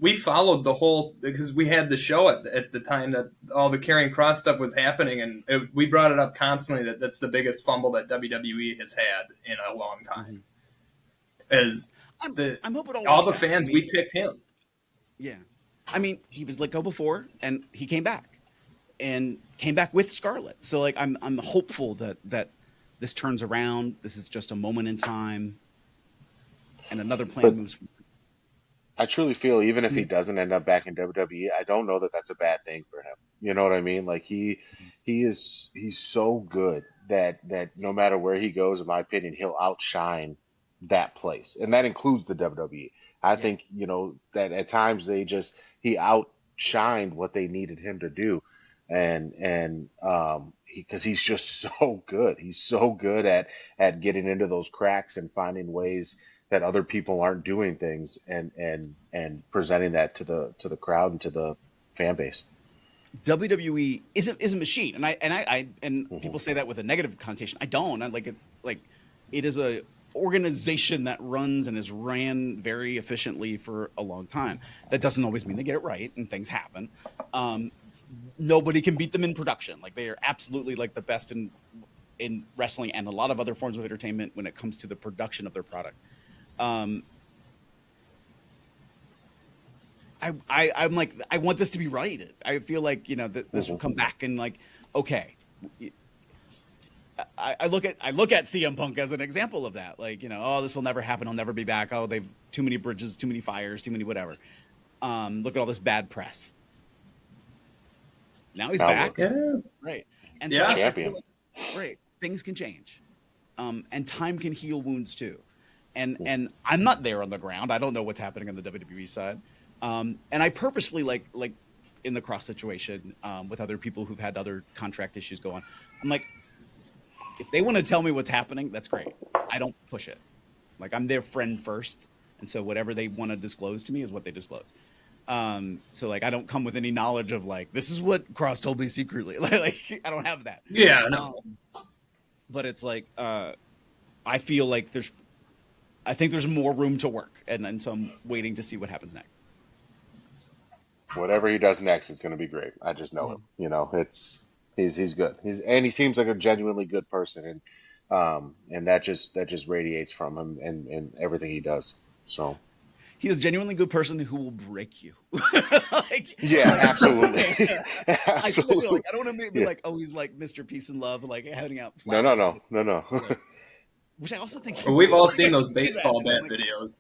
We followed the whole because we had the show at the time that all the Karrion Kross stuff was happening, and we brought it up constantly that that's the biggest fumble that WWE has had in a long time. As I'm hoping all the works out. fans, we picked him. Yeah. I mean, he was let go before, and he came back, with Scarlett. So like, I'm hopeful that this turns around. This is just a moment in time, and another plan moves. I truly feel even if he doesn't end up back in WWE, I don't know that that's a bad thing for him. You know what I mean? Like he's so good that no matter where he goes, in my opinion, he'll outshine that place, and that includes the WWE. I think that at times he outshined what they needed him to do, and because he's just so good. He's so good at getting into those cracks and finding ways that other people aren't doing things and presenting that to the crowd and to the fan base. WWE is a machine, and people say that with a negative connotation. I don't. I like it. Like it is a organization that runs and has ran very efficiently for a long time. That doesn't always mean they get it right, and things happen. Nobody can beat them in production. Like they are absolutely like the best in wrestling and a lot of other forms of entertainment when it comes to the production of their product. I'm like, I want this to be right. I feel like, that this will come back and like, okay. I look at CM Punk as an example of that. Like, this will never happen. I'll never be back. Oh, they've too many bridges, too many fires, too many whatever. Look at all this bad press. Now he's back. Yeah. Right. And Yeah. so Champion. right. Things can change. And time can heal wounds too. And I'm not there on the ground. I don't know what's happening on the WWE side. And I purposefully like in the Cross situation with other people who've had other contract issues go on. I'm like, if they want to tell me what's happening, that's great. I don't push it. Like I'm their friend first. And so whatever they want to disclose to me is what they disclose. So like, I don't come with any knowledge of like, this is what Cross told me secretly. Like I don't have that. Yeah, no. But it's like, I feel like I think there's more room to work. And so I'm waiting to see what happens next. Whatever he does next is going to be great. I just know it. He's good. He seems like a genuinely good person, and that just radiates from him and everything he does. So he is a genuinely good person who will break you. Yeah, absolutely. I Absolutely. don't want to be like, oh, he's like Mr. Peace and Love, like handing out No. flowers. Which I also think Well, we've all seen those baseball bat videos.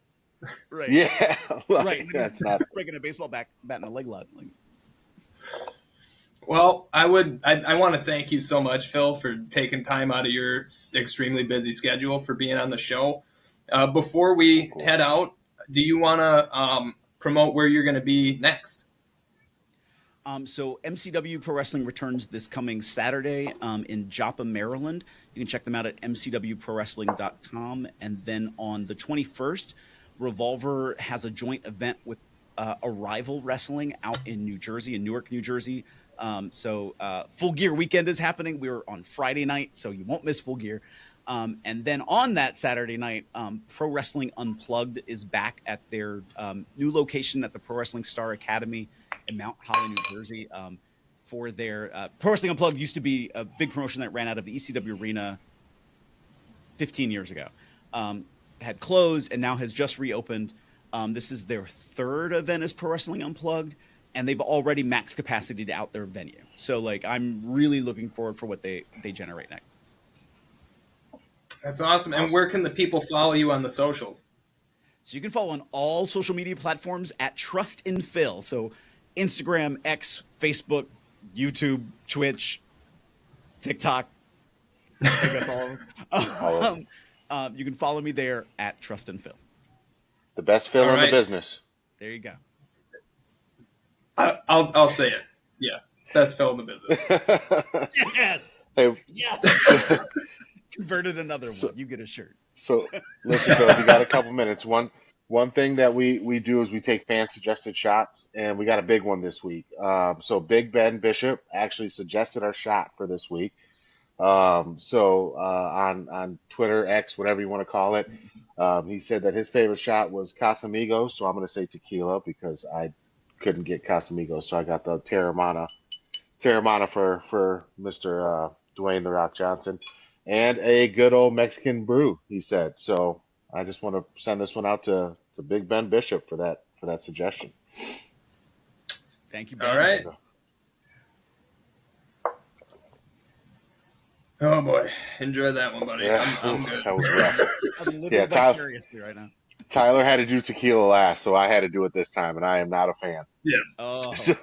Right. Yeah. Right. That's not. Breaking a baseball bat in a leg lock. Like, Well, I want to thank you so much, Phil, for taking time out of your extremely busy schedule for being on the show. Before we head out, do you want to promote where you're going to be next? So MCW Pro Wrestling returns this coming Saturday in Joppa, Maryland. You can check them out at mcwprowrestling.com. And then on the 21st, Revolver has a joint event with Arrival Wrestling out in New Jersey, in Newark, New Jersey. So Full Gear Weekend is happening. We're on Friday night, so you won't miss Full Gear. And then on that Saturday night, Pro Wrestling Unplugged is back at their new location at the Pro Wrestling Star Academy in Mount Holly, New Jersey, for their Pro Wrestling Unplugged used to be a big promotion that ran out of the ECW Arena 15 years ago. Had closed and now has just reopened. This is their third event as Pro Wrestling Unplugged, and they've already maxed capacity out their venue. So, like, I'm really looking forward for what they generate next. That's awesome. And where can the people follow you on the socials? So you can follow on all social media platforms at Trust in Phil. So Instagram, X, Facebook, YouTube, Twitch, TikTok. I think that's all of them. You can follow me there at Trust in Phil. The best Phil in the business. There you go. I'll say it. Yeah, best Phil in the business. Yes. Hey, yes. Converted another one. You get a shirt. so listen, Phil, if you got a couple minutes, one thing that we do is we take fan suggested shots, and we got a big one this week. So Big Ben Bishop actually suggested our shot for this week. On Twitter, X, whatever you want to call it, he said that his favorite shot was Casamigos. So I'm going to say tequila because I couldn't get Casamigos, so I got the Terramana for Mr. Dwayne The Rock Johnson, and a good old Mexican brew, he said. So I just want to send this one out to Big Ben Bishop for that suggestion. Thank you, Ben. All right. Oh boy, enjoy that one, buddy. Yeah, I'm good. that was rough. I'm living vicariously right now. Tyler had to do tequila last, so I had to do it this time, and I am not a fan. Yeah. Oh, So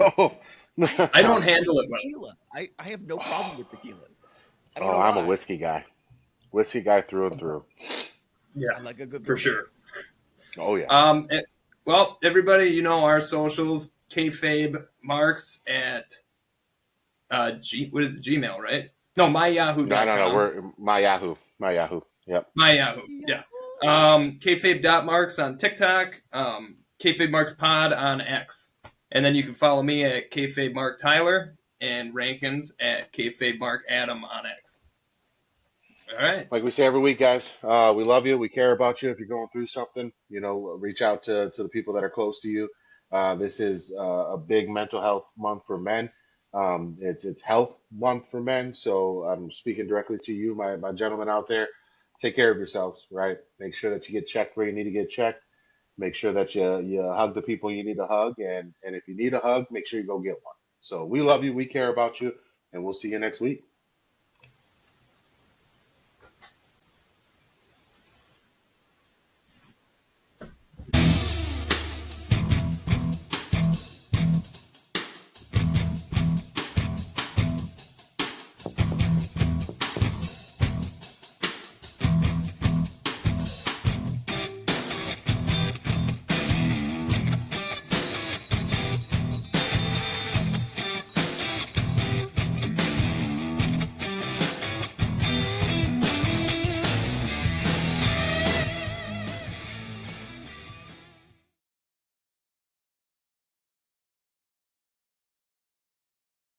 I don't handle it well. tequila. I have no problem with tequila. I don't oh, know I'm why. a whiskey guy through and through. Yeah, I like a good for bourbon. sure. Oh yeah. Well, everybody, you know our socials. Kayfabe Marks at what is it? Gmail, right? No, myyahoo.com. No. We're my Yahoo. Yep. My Yahoo. Yeah. Kayfabe.marks on TikTok. Kayfabe Marks Pod on X, and then you can follow me at Kayfabe Mark Tyler and Rankins at Kayfabe Mark Adam on X. All right. Like we say every week, guys, we love you. We care about you. If you're going through something, reach out to the people that are close to you. This is a big mental health month for men. It's health month for men. So I'm speaking directly to you, my gentlemen out there. Take care of yourselves, right? Make sure that you get checked where you need to get checked. Make sure that you hug the people you need to hug. And if you need a hug, make sure you go get one. So we love you. We care about you. And we'll see you next week.